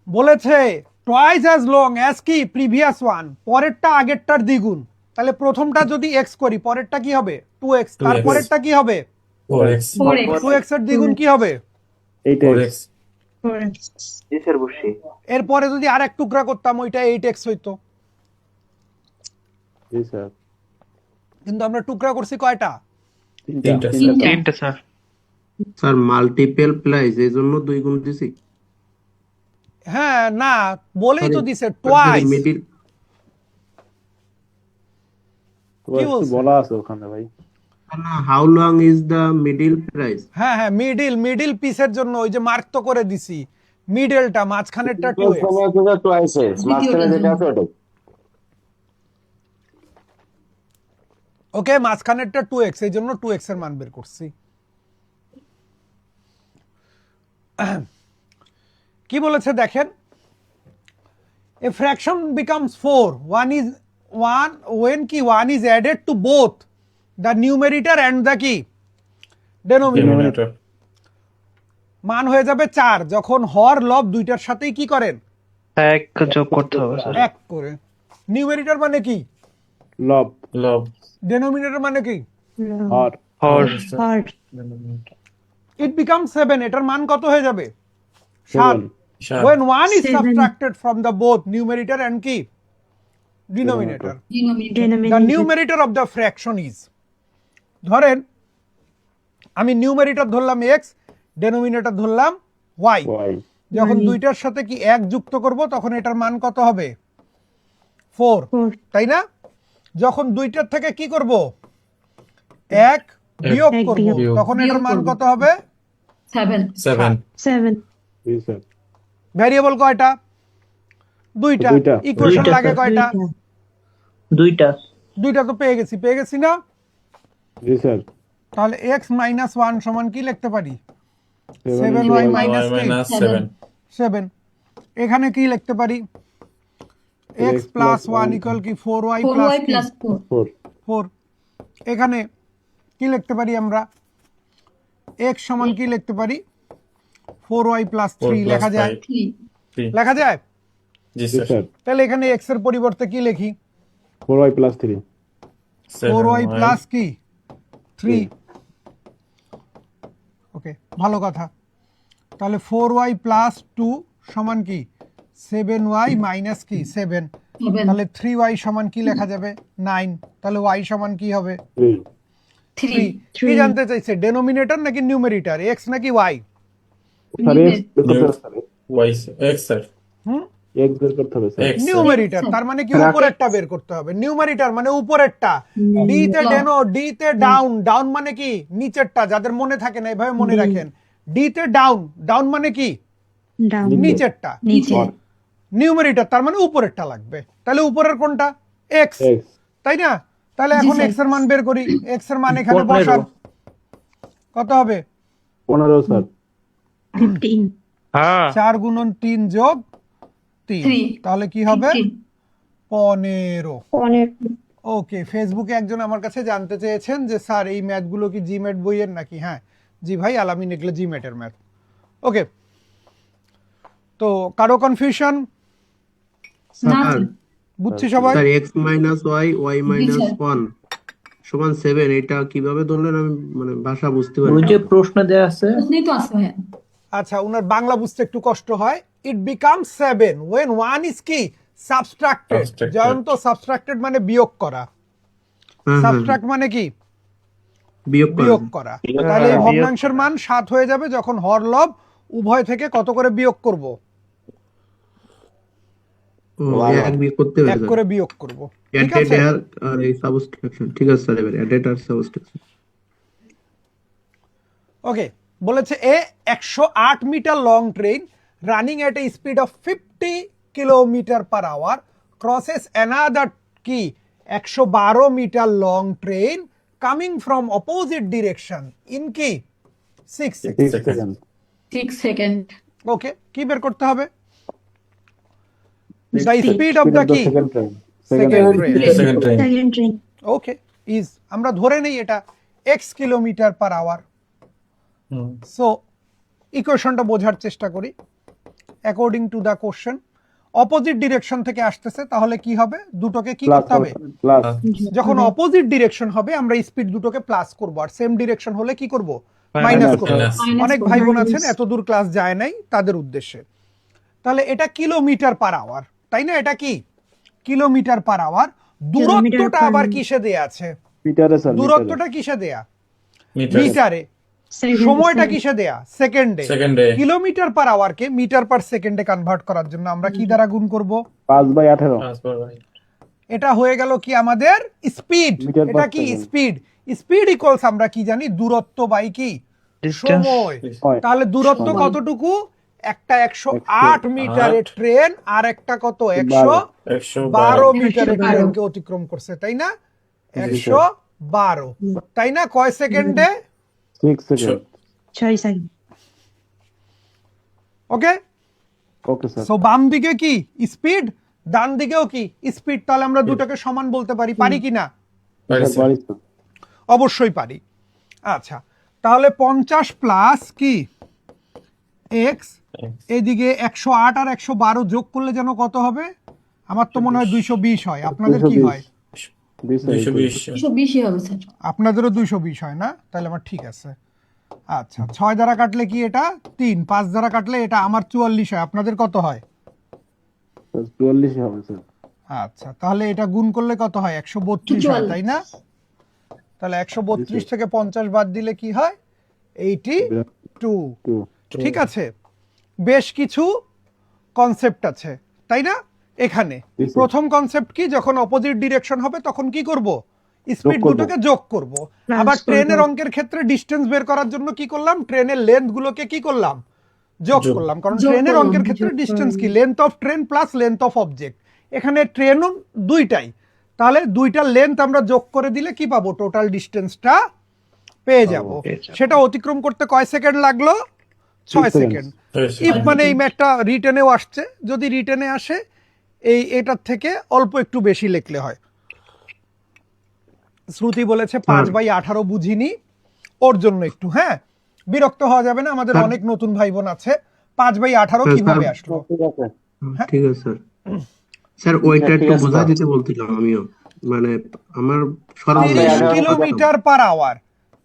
বলেছে টুয়াইস অ্যাজ লং অ্যাজ কি? Previous one. পরেরটা আগেরটার দ্বিগুণ। তাহলে প্রথমটা যদি x করি, পরেরটা কি হবে? 2x। 2x তারপরেরটা কি হবে? 4x 2x এর দ্বিগুণ কি হবে? 4x জি স্যার বুঝছি। এরপরে যদি আর এক টুকরা করতাম, ওইটা 8x হইতো। জি স্যার। কিন্তু আমরা টুকরা করছি কয়টা? 3টা তিনটা স্যার। স্যার মাল্টিপল প্লাস এই জন্য 2 গুণ দিছি। হ্যাঁ না, বলেই তো Sorry, দিছে সরি টোয়াইস। মিডিল কি বলছে? বলা আছে ওখানে ভাই। না, how long is the middle price? হ্যাঁ হ্যাঁ, মিডিল পিসের জন্য ওই যে মার্ক তো করে দিছি, মিডলটা মাঝখানেরটা 2x। টোয়াইসে মাঝখানে যেটা আছে ওটাই। ওকে, মাঝখানেরটা 2x, এই জন্য 2x এর মান বের করছি। কি বলেছে দেখেন, a fraction becomes 4 when কি 1 is added to both the numerator and the কি denominator। ডিনোমিনেটর। মান হয়ে যাবে 4 যখন হর লব দুইটার সাথেই কি করেন, এক যোগ করতে হবে স্যার। এক করে। নিউমেরিটর মানে কি, লব, লব। ডেনোমিনেটর মানে কি, হর, হর। Hard. ইট বিকাম 7, এটার মান কত হয়ে যাবে, 7। 7। when 1 is 7. subtracted from the both numerator and কি denominator, the Denominator. numerator of the fraction is, ধরেন আমি নিউমেরিটর ধরলাম x, ডেনোমিনেটর ধরলাম y। ওয়াই, যখন দুইটার সাথে কি 1 যুক্ত করব তখন এটার মান কত হবে, 4, 4. তাই না? যখন দুইটার থেকে কি করব, 1 বিয়োগ এক করব, বিয়োগ। তখন এটার মান কত হবে, 7। 7. জি স্যার। ভ্যারিয়েবল কয়টা, দুইটা। দুইটা। ইকুয়েশন দুইটা, লাগে কয়টা, দুইটা। দুইটা তো পেয়ে গেছি না? জি স্যার। তাহলে x মাইনাস 1 সমান কি লিখতে পারি, 7y 7y y minus minus 7। 7। এখানে কি লিখতে পারি, x প্লাস 1 ইকুয়াল কি 4y প্লাস 4, 4। এখানে কি লিখতে পারি আমরা, x সমান কি লিখতে পারি, 4y প্লাস 3 লেখা যায়, লেখা যায়। জি জি স্যার। স্যার। তাহলে এখানে x এর পরিবর্তে কি লিখি, 4y প্লাস 3, 4y প্লাস কি 3। ওকে, ভালো কথা। তাহলে 4y প্লাস 2 সমান কি 7y মাইনাস কি 7। তাহলে 3y সমান কি লেখা যাবে, 9। তাহলে y সমান কি হবে, 3। 3। কি জানতে চাইছে, ডেনোমিনেটর নাকি নিউমেরিটর, x নাকি y? স্যার x বের করতে হবে ওয়াই এক্স স্যার। হুম, x বের করতে হবে স্যার। এক্স। নিউমেরিটর তার মানে কি উপরেরটা বের করতে হবে, নিউমেরিটর মানে উপরেরটা। ডি তে ডেনো, ডি তে ডাউন, ডাউন মানে কি নিচেরটা, যাদের মনে থাকে না এভাবে মনে রাখেন। ডি তে ডাউন, ডাউন মানে কি Down. নিচেরটা। নিচে। নিউমেরিটর তার মানে উপরেরটা লাগবে, তাহলে উপরের কোনটা, x, x, তাই না? তাহলে এখন x এর মান বের করি, x এর মান এখানে 15 বসান, কত হবে, 15 স্যার। 15. হ্যাঁ 4 গুণন 3 যোগ 3, তাহলে কি হবে 15। 15. ওকে, ফেসবুকে একজন আমার কাছে জানতে চেয়েছেন যে স্যার এই ম্যাথগুলো কি জিম্যাট বইয়ের নাকি। হ্যাঁ জি ভাই, আলামিন এগুলো জিম্যাটের ম্যাথ। ওকে, তো কারো কনফিউশন, স্যার বুঝছি সবাই? Sir x minus y y minus 1 সমান 7 এটা কিভাবে ধরলেন আমি মানে ভাষা বুঝতে ওই পারি যে প্রশ্ন দেয়া আছে। আচ্ছা, উনার বাংলা বুঝতে একটু কষ্ট হয়। ইট বিকাম 7 when 1 is কি সাবট্রাক্টেড। Subtracted. জয়ন্ত, সাবট্রাক্টেড মানে বিয়োগ করা, সাবট্রাক্ট মানে কি বিয়োগ বিয়োগ করা। করা। তাহলে এই ভগ্নাংশের মান 7 হয়ে যাবে যখন হর লব উভয় থেকে কত করে বিয়োগ করব, ও, এক বিয়োগ করতে হবে 1 স্যার। করে বিয়োগ করব। ঠিক অ্যাডেড আছে, আর এই সাবস্ট্রাকশন ঠিক আছে স্যার। এবার অ্যাডেড আর সাবস্ট্রাকশন। ওকে, বলেছে a 108 metre long train running at a speed of 50 kilometre per hour crosses another কি 112 metre long train coming from opposite direction in কি 6 সেকেন্ড। 6 সেকেন্ড। ওকে, কি বের করতে হবে, দ্য স্পিড অফ দ্য কি second train, second train. Second train. Second train. Okay, is আমরা ধরে নেই এটা x kilometre per hour. So ইকুয়েশনটা বোঝার চেষ্টা করি। According to the question opposite direction থেকে আসতেছে, তাহলে কি হবে, দুটোকে কি প্লাস করতে হবে, প্লাস যখন অপোজিট ডিরেকশন হবে আমরা স্পিড দুটোকে প্লাস করব, আর সেম ডিরেকশন হলে কি করব, মাইনাস করব। Minus. অনেক ভাই বোন আছেন এত দূর ক্লাস যায় নাই, তাদের উদ্দেশ্যে। তাহলে এটা কিলোমিটার পার আওয়ার, তাই না? এটা কি কিলোমিটার পার আওয়ার। দূরত্বটা per আবার minute. কিসে দেয়া আছে, মিটারে স্যার, দূরত্বটা কিসে দেয়া, মিটার। মিটারে। সময়টা কিসে দেয়া? সেকেন্ডে। সেকেন্ডে। কিলোমিটার পার আওয়ারকে মিটার পার সেকেন্ডে কনভার্ট করার জন্য আমরা কি দ্বারা গুণ করব? 5/18 এটা হয়ে গেল কি আমাদের স্পিড। মিটার পার এটা কি সেকেন্ড। স্পিড? স্পিড ইকুয়ালস আমরা কি জানি? দূরত্ব বাই কি সময়। হয়। তাহলে দূরত্ব সময়। কতটুকু? একটা 108 মিটারের 108 ট্রেন আর একটা কত 112 মিটারের 112 ট্রেনকে অতিক্রম করছে, তাই না? জি, 112, তাই না? কয় সেকেন্ডে? 6 সেকেন্ড 6 সেকেন্ড। ওকে, ওকে স্যার সো বাম দিকে কি স্পিড, ডান দিকেও কি স্পিড। তাহলে আমরা দুটোকে সমান বলতে পারি, পারি কি না? পারি স্যার স্যার। পারি স্যার অবশ্যই পারি। আচ্ছা, তাহলে 50 প্লাস কি এক্স, এইদিকে 108 আর 112 যোগ করলে যেন কত হবে? আমার তো মনে হয় 220 হয়। আপনাদের কি হয়? 220 220 স্যার। 220 স্যার। আপনাদেরও 220 হয় না? তাহলে আমার ঠিক আছে। আচ্ছা, 6 দ্বারা কাটলে কি এটা 3, 5 দ্বারা কাটলে এটা আমার 44 হয়। আপনাদের কত হয়? 44 হবে স্যার। আচ্ছা, তাহলে এটা গুণ করলে কত হয়? 132 হয়, তাই না? তাহলে 132 থেকে 50 বাদ দিলে কি হয়? 82। 2 ঠিক আছে, বেশ কিছু কনসেপ্ট আছে, তাই না? এখানে জি, স্যার। প্রথম কনসেপ্ট কি, যখন অপোজিট ডিরেকশন হবে তখন কি করব? স্পিড করব। দুটোকে যোগ করব। আবার ট্রেনের অঙ্কের ক্ষেত্রে ডিসটেন্স বের করার জন্য কি করলাম? ট্রেনের লেন্থ গুলোকে কি করলাম? যোগ করলাম। কারণ ট্রেনের অঙ্কের ক্ষেত্রে ডিসটেন্স কি? Length of train plus length of object. এখানে ট্রেনও দুইটাই, তাহলে দুইটার লেন্থ আমরা যোগ করে দিলে কি পাবো? টোটাল ডিসটেন্সটা পেয়ে যাব। সেটা অতিক্রম করতে কয় সেকেন্ড লাগলো? 6 সেকেন্ড। ইফ মানে এই ম্যাথটা রিটেনেও আসছে, যদি রিটেনে আসে এটার থেকে অল্প একটু বেশি লিখলে হয়। শ্রুতি বলেছে 5/18 বুঝিনি, ওর জন্য একটু, হ্যাঁ, বিরক্ত হওয়া যাবে না, আমাদের অনেক নতুন ভাই বোন আছে। 5/18 কিভাবে আসলো? ঠিক আছে। ঠিক আছে স্যার। স্যার ওইটা একটু বোঝাই দিতে বলছিলাম আমিও, মানে আমার 30 সরল কিলোমিটার পার আওয়ার।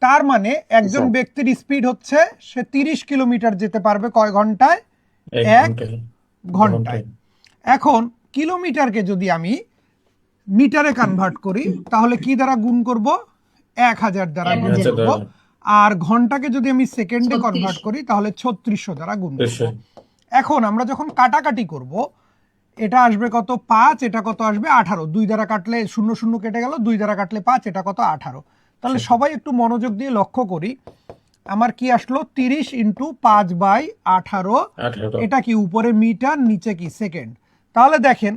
তার মানে একজন স্যার। ব্যক্তির স্পিড হচ্ছে সে 30 কিলোমিটার যেতে পারবে কয় ঘন্টায়? 1 ঘন্টায়। এখন কিলোমিটারকে যদি আমি মিটারে কনভার্ট করি তাহলে কি দ্বারা গুণ করব? 1000 দ্বারা গুণ 1000 করব। দ্বারা। আর ঘন্টাকে যদি আমি সেকেন্ডে কনভার্ট করি তাহলে 3600 দ্বারা গুণ করব। 3600। এখন আমরা যখন কাটাকাটি করব, এটা আসবে কত? 5, এটা কত আসবে? 18। 2 দ্বারা কাটলে 0 0 কেটে গেল, 2 দ্বারা কাটলে 5, এটা কত? 18। তাহলে সবাই একটু মনোযোগ দিয়ে লক্ষ্য করি, আমার কি আসলো? 30 × 5/18। 18 এটা কি উপরে মিটার, নিচে কি সেকেন্ড। তাহলে দেখেন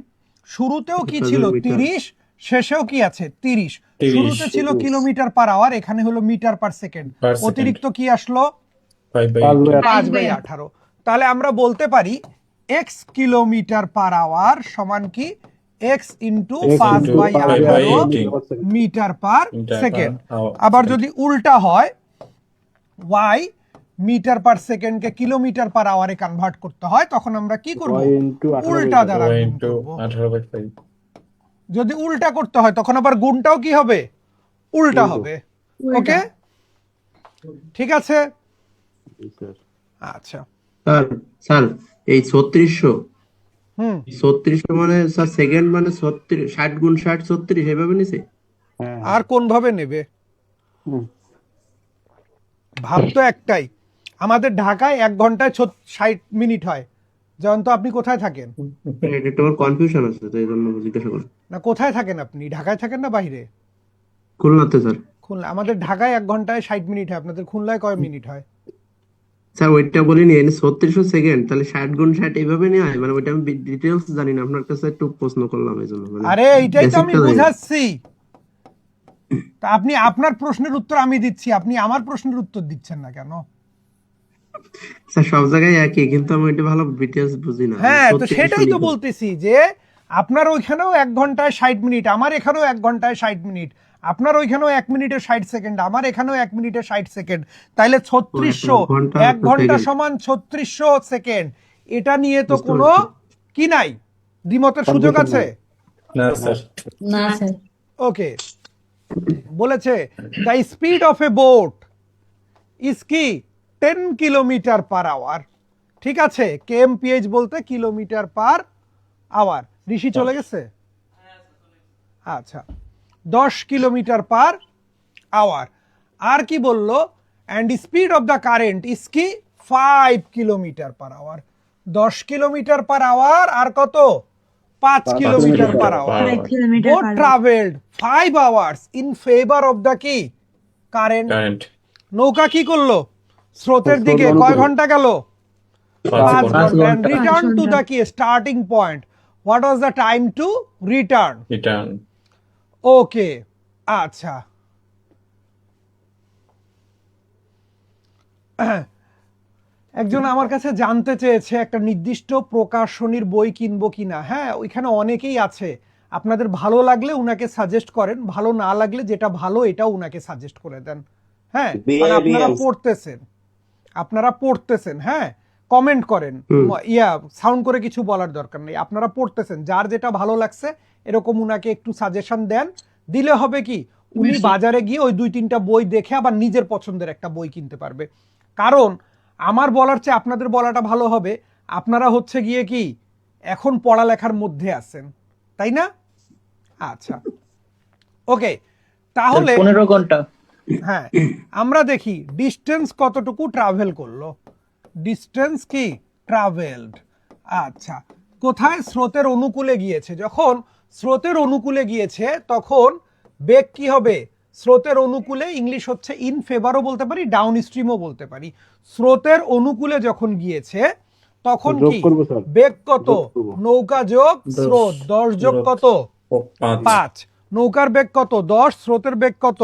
শুরুতেও কি ছিল? 30, শেষেও কি আছে? 30। 30 শুরুতে ছিল কিলোমিটার পার আওয়ার, এখানে হলো metre per second. Per second। অতিরিক্ত কি আসলো? 5/18 5/18। তাহলে আমরা বলতে পারি x কিলোমিটার পার আওয়ার সমান কি? x × 5/18 metre per second. আবার যদি উল্টা হয়, y মিটার পার সেকেন্ডকে কিলোমিটার পার আওয়ারে কনভার্ট করতে হয়, তখন আমরা কি করব? Y into 18 উল্টা দ্বারা y গুণ into করব। 18/5 যদি উল্টা করতে হয় তখন আবার গুণটাও কি হবে? উল্টা হবে। ওকে, ঠিক আছে। আচ্ছা, স্যার। স্যার এই 3600 হুম 3600 মানে স্যার সেকেন্ড মানে 60 60 গুণ 60 36 এভাবে নিছে? হ্যাঁ আর কোন ভাবে নেবে? ভাব তো একটাই, আমাদের ঢাকায় 1 ঘন্টায় 60 মিনিট হয়। জয়ন্ত, আপনি কোথায় থাকেন? এটা একটু আমার কনফিউশন আছে, তো এই জন্য জিজ্ঞাসা করলাম। না, কোথায় থাকেন আপনি? ঢাকায় থাকেন না বাইরে? খুলনাতে স্যার। খুলনা। আমাদের ঢাকায় 1 ঘন্টায় 60 মিনিট হয়, আপনাদের খুলনায় কয় মিনিট হয়? স্যার ওইটা বলিনি, এনে 3600 সেকেন্ড, তাহলে 60 গুণ 60 এইভাবে নেওয়া হয়? মানে ওইটা আমি ডিটেইলস জানি না, আপনার কাছে একটু প্রশ্ন করলাম এই জন্য। মানে আরে এইটাই তো আমি basic টা জানি না। বুঝাচ্ছি। তা আপনি আপনার প্রশ্নের উত্তর আমি দিচ্ছি, আপনি আমার প্রশ্নের উত্তর দিচ্ছেন না কেন? স্যার সব জায়গায় একই, কিন্তু আমি এটা ভালো ডিটেইলস বুঝি না। হ্যাঁ, তো 3600 সেটাই তো লিখুন। বলতেছি যে আপনার ওইখানেও 1 ঘন্টায় 60 মিনিট, আমার এখানেও 1 ঘন্টায় 60 মিনিট, আপনার ওইখানেও 1 মিনিটে 60 সেকেন্ড, আমার এখানেও 1 মিনিটে 60 সেকেন্ড। তাইলে 3600, 1 ঘন্টা সমান 3600 সেকেন্ড। এটা নিয়ে তো কোনো কি নাই, দ্বিমতের সুযোগ আছে? না স্যার। না স্যার। ওকে, বলেছে the speed of a BOT is কি 10 কিলোমিটার পার আওয়ার। ঠিক আছে, kmph বলতে কিলোমিটার পার আওয়ার। ঋষি চলে গেছে? আচ্ছা, 10 কিলোমিটার পার আওয়ার। আর কি বললো? And speed of the current is কি 5 kilometre per hour. 10 kilometre per hour আর কত 5 kilometre per hour. 5 kilometer both per hour. traveled 5 hours in favor of the কি কারেন্ট। কারেন্ট নৌকা কি করলো স্রোতের দিকে কয় ঘন্টা গেল 5 ঘন্টা and return to the কি starting point. What was the time to return? Return ওকে আচ্ছা একজন আমার কাছে জানতে চেয়েছে একটা নির্দিষ্ট প্রকাশনীর বই কিনবো কিনা। হ্যাঁ ওইখানে অনেকেই আছে, আপনাদের ভালো লাগলে উনাকে সাজেস্ট করেন, ভালো না লাগলে যেটা ভালো এটাও উনাকে সাজেস্ট করে দেন। হ্যাঁ কারণ আপনারা পড়তেছেন হ্যাঁ কমেন্ট করেন, সাউন্ড করে কিছু বলার দরকার নেই, আপনারা পড়তেছেন, যার যেটা ভালো লাগছে এরকম উনাকে একটু সাজেশন দেন, দিলে হবে কি উনি বাজারে গিয়ে ওই 2-3টা বই দেখে আবার নিজের পছন্দের একটা বই কিনতে পারবে। কারণ আমার বলার চেয়ে আপনাদের বলাটা ভালো হবে, আপনারা হচ্ছে গিয়ে কি এখন পড়ালেখার মধ্যে আছেন তাই না? আচ্ছা ওকে তাহলে 15 ঘন্টা। হ্যাঁ আমরা দেখি ডিস্টেন্স কতটুকু ট্রাভেল করলো। ডিস্টেন্স কি ট্রাভেলড। আচ্ছা কোথায় স্রোতের অনুকূলে গিয়েছে, যখন স্রোতের অনুকূলে গিয়েছে তখন বেগ কি হবে স্রোতের অনুকূলে, ইংলিশ হচ্ছে ইন ফেভারও বলতে পারি ডাউন স্ট্রিমও বলতে পারি। স্রোতের অনুকূলে যখন গিয়েছে তখন কি বেগ কত নৌকা যোগ স্রোত 10 যোগ কত 5, নৌকার বেগ কত 10, স্রোতের বেগ কত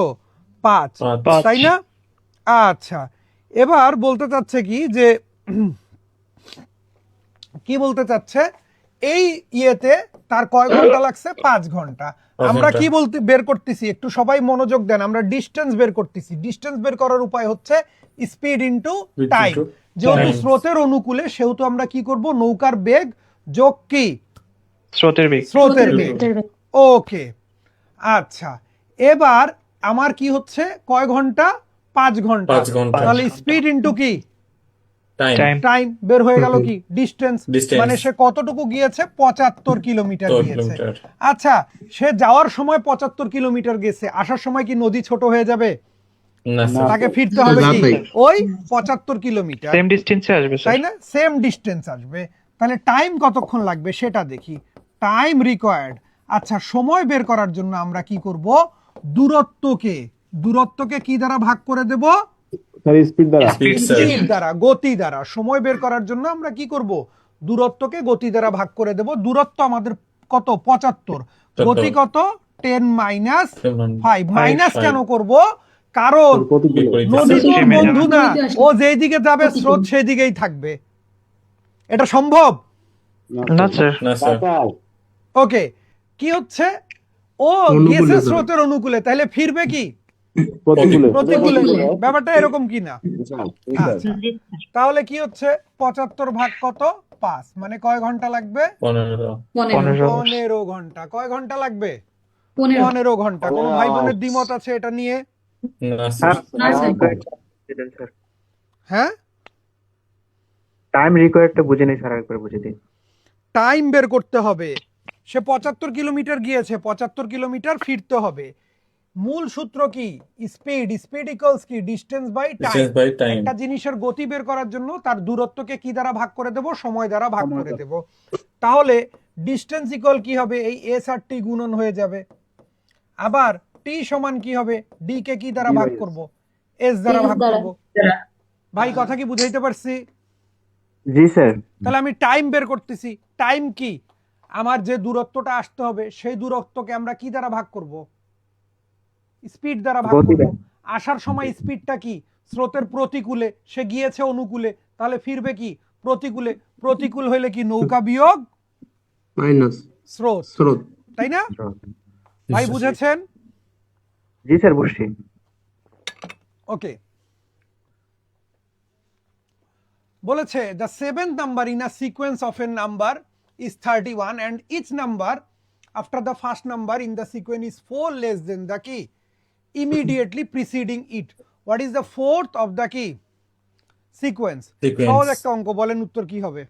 5 তাই না? আচ্ছা এবার বলতে চাচ্ছে কি যে কি বলতে চাচ্ছে এই ইয়েতে তার কয় ঘন্টা লাগছে 5 ঘন্টা। আমরা কি বলতে বের করতেছি একটু সবাই মনোযোগ দেন, আমরা ডিস্টেন্স বের করতেছি। ডিস্টেন্স বের করার উপায় হচ্ছে স্পিড ইনটু টাইম। যেহেতু স্রোতের অনুকূলে সেহেতু আমরা কি করব নৌকার বেগ যোগ কি স্রোতের বেগ। ওকে আচ্ছা এবার আমার কি হচ্ছে কয় ঘন্টা 5 ঘন্টা, তাহলে স্পিড ইনটু কি টাইম বের হয়ে গেল কি ডিস্টেন্স, মানে সে কতটুকু গিয়েছে 75 কিলোমিটার গিয়েছে। আচ্ছা সে যাওয়ার সময় 75 কিলোমিটার গেছে, আসার সময় কি নদী ছোট হয়ে যাবে? তাকে ফিরতে হবে কি ওই 75 কিলোমিটার, সেম ডিসটেন্সে আসবে তাই না? সেম ডিস্টেন্স আসবে। তাহলে টাইম কতক্ষণ লাগবে সেটা দেখি, টাইম রিকোয়ার্ড। আচ্ছা সময় বের করার জন্য আমরা কি করব দূরত্বকে কি দ্বারা ভাগ করে দেব স্পিড দ্বারা, গতি দ্বারা। সময় বের করার জন্য আমরা কি করব দূরত্বকে গতি দ্বারা ভাগ করে দেব। দূরত্ব আমাদের কত 75, গতি কত 10 মাইনাস 5। মাইনাস কেন করব কারণ নদী তো বন্ধু না, ও যেই দিকে যাবে স্রোত সেই দিকেই থাকবে, এটা সম্ভব না স্যার। ওকে কি হচ্ছে ও গেছে স্রোতের অনুকূলে, তাহলে ফিরবে কি প্রতিকূলে। ব্যাপারটা এরকম কি না? আচ্ছা তাহলে কি হচ্ছে 75 ভাগ কত 5, মানে কয় ঘন্টা লাগবে 15 ঘন্টা। কয় ঘন্টা লাগবে 15 ঘন্টা। কোন ভাই বোনের দ্বিমত আছে এটা নিয়ে? হ্যাঁ টাইম রিকোয়ার্ডটা বুঝে নেই স্যার, একবার বুঝে দিন। টাইম বের করতে হবে, সে 75 কিলোমিটার গিয়েছে 75 কিলোমিটার ফিরতে হবে। মূল সূত্র কি স্পিড ইকুয়ালস কি ডিস্টেন্স বাই টাইম। একটা জিনিসের গতি বের করার জন্য তার দূরত্বকে কি দ্বারা ভাগ করে দেব সময় দ্বারা ভাগ করে দেব। তাহলে ডিস্টেন্স ইকুয়াল কি হবে এই এস আর টি গুণন হয়ে যাবে, আবার টি সমান কি হবে ডি কে কি দ্বারা ভাগ করব এস দ্বারা ভাগ করব। ভাই কথা কি বুঝাইতে পারছি? জি স্যার। তাহলে আমি টাইম বের করতেছি, টাইম কি আমার যে দূরত্বটা আসতে হবে সেই দূরত্বকে আমরা কি দ্বারা ভাগ করব স্পিড দ্বারা ভাগ করব। আসার সময় স্পিডটা কি স্রোতের প্রতিকূলে, সে গিয়েছে অনুকূলে, তাহলে ফিরবে কি প্রতিকূলে। প্রতিকূল হইলে কি নৌকা বিয়োগ মাইনাস স্রোত, তাই না? ভাই বুঝেছেন? জি স্যার বুঝছি। ওকে বলেছে the seventh number in a sequence of a number is 31 and each number after the first number in the sequence is 4 less than the key immediately preceding it. What is the fourth of the key sequence? সহজ একটা অঙ্ক, বলেন উত্তর কি হবে?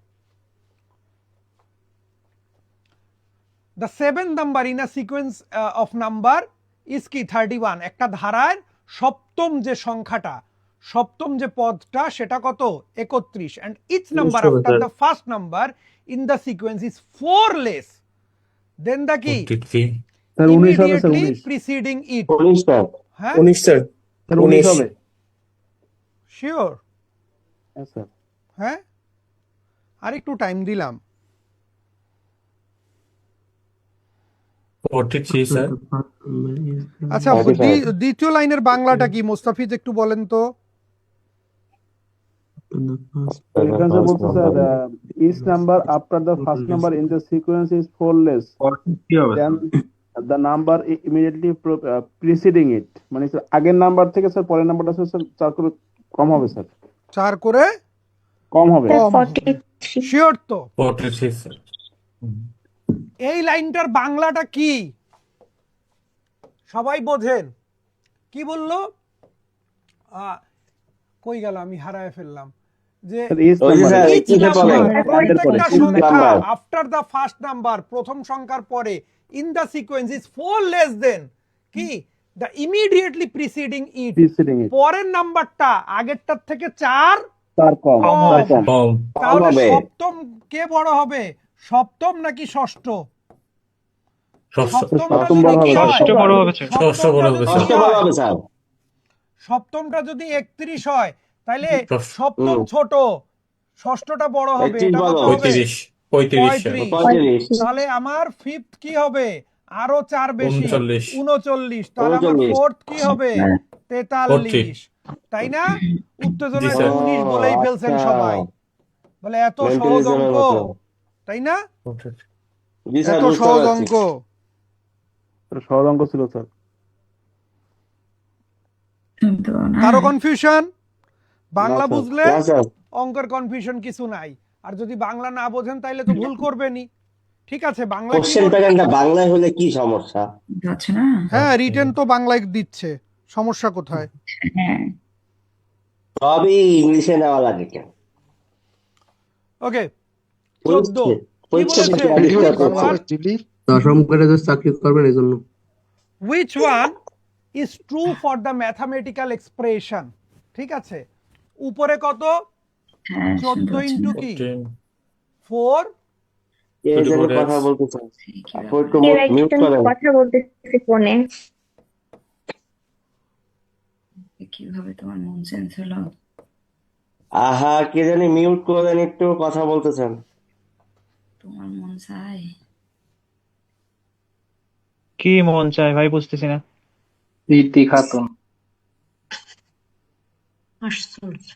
The seventh number in a sequence of number is কি 31, একটা ধারার সপ্তম যে সংখ্যাটা সপ্তম যে পদটা সেটা কত 31 and each number হবে, after sir. the first number in the sequence is 4 less than the key 43 sir 19 হবে sir immediately 19 preceding it. 19 sir হ্যাঁ 19 স্যার স্যার 19 হবে শিওর? হ্যাঁ স্যার হ্যাঁ আর একটু টাইম দিলাম। 43 স্যার আচ্ছা 45 দ্বিতীয় লাইনের বাংলাটা কি মোস্তাফিজ একটু বলেন তো? এখানে স্যার বলতে sir each number after the first number in the sequence is 4 less than the number immediately preceding it, মানে স্যার আগের নাম্বার থেকে স্যার পরের নাম্বারটা স্যার 4 করে কম হবে স্যার, 4 করে কম হবে। কম শিওর তো? 43 স্যার এই লাইনটার বাংলাটা কি সবাই বোঝেন? কি বললো? কই গেল, আমি হারায় ফেললাম। যে স্যার ইচ ওই যে স্যার নাম্বার each কিসে number, বলেন প্রত্যেকটা each সংখ্যা number। After the first number, প্রথম সংখ্যার পরে in the sequence is 4 less than কি the immediately preceding it, preceding it পরের নাম্বারটা আগেরটার থেকে 4 4 কম কম। 4 কম। কম তাহলে হবে। সপ্তম কে বড় হবে, সপ্তম নাকি ষষ্ঠ? ষষ্ঠ সপ্তমটা সপ্তম যদি বড় কি হবে। হয়? ষষ্ঠ বড় হবে স্যার। ষষ্ঠ বড় হবে সপ্তমটা স্যার। যদি ষষ্ঠ বড় হয়, হবে স্যার সপ্তমটা যদি 31 হয় তাহলে ষষ্ঠ। সপ্তম ছোট, ষষ্ঠটা বড় হবে, 31 এটা কত বড়। হবে? 35 স্যার 35। 35 তাহলে আমার ফিফথ কি হবে, আরো 4 বেশি 39 39। তাহলে আমার 39 ফোর্থ কি হবে, হ্যাঁ। 43, তাই না? উত্তেজনায় জি, স্যার। 19 বলেই ফেলছেন আচ্ছা। সবাই, বলে এত সহজ Mentalism-এর অঙ্ক, মতো। তাই না? জি স্যার এত বুঝতে সহজ পারছি। অঙ্ক। স্যার সহজ অঙ্ক ছিল স্যার। কারো কনফিউশন? বাংলা না, স্যার। বুঝলে না স্যার অঙ্কের কনফিউশন কিছু নাই, আর যদি বাংলা না বোঝেন তাইলে তো ভুল করবেনই। ঠিক আছে, বাংলা কি কোশ্চেন করবে? প্যাটার্নটা বাংলায় হলে কি সমস্যা? হ্যাঁ রিটেন তো বাংলায় দিচ্ছে, সমস্যা কোথায়? সবই ইংলিশে নেওয়া লাগে কেন? ওকে 14 কি পরীক্ষা বলেছে? পরীক্ষা দশম করে যে চাকরি করবেন এই জন্য। Which one is true for the mathematical expression? ঠিক আছে, উপরে কত 14 ইন্টু কি 4, কে যেন কথা বলতে চান, আপু একটু মিউট করেন। কথা বলতেছি ফোনে। কিভাবে তোমার মন চেঞ্জ হলো? আহা কে জানি মিউট করেন, একটু কথা বলতেছেন। তোমার মন চায় কি মন চায় ভাই বুঝতেছি না। প্রীতি খাতুন। আশ্চর্য।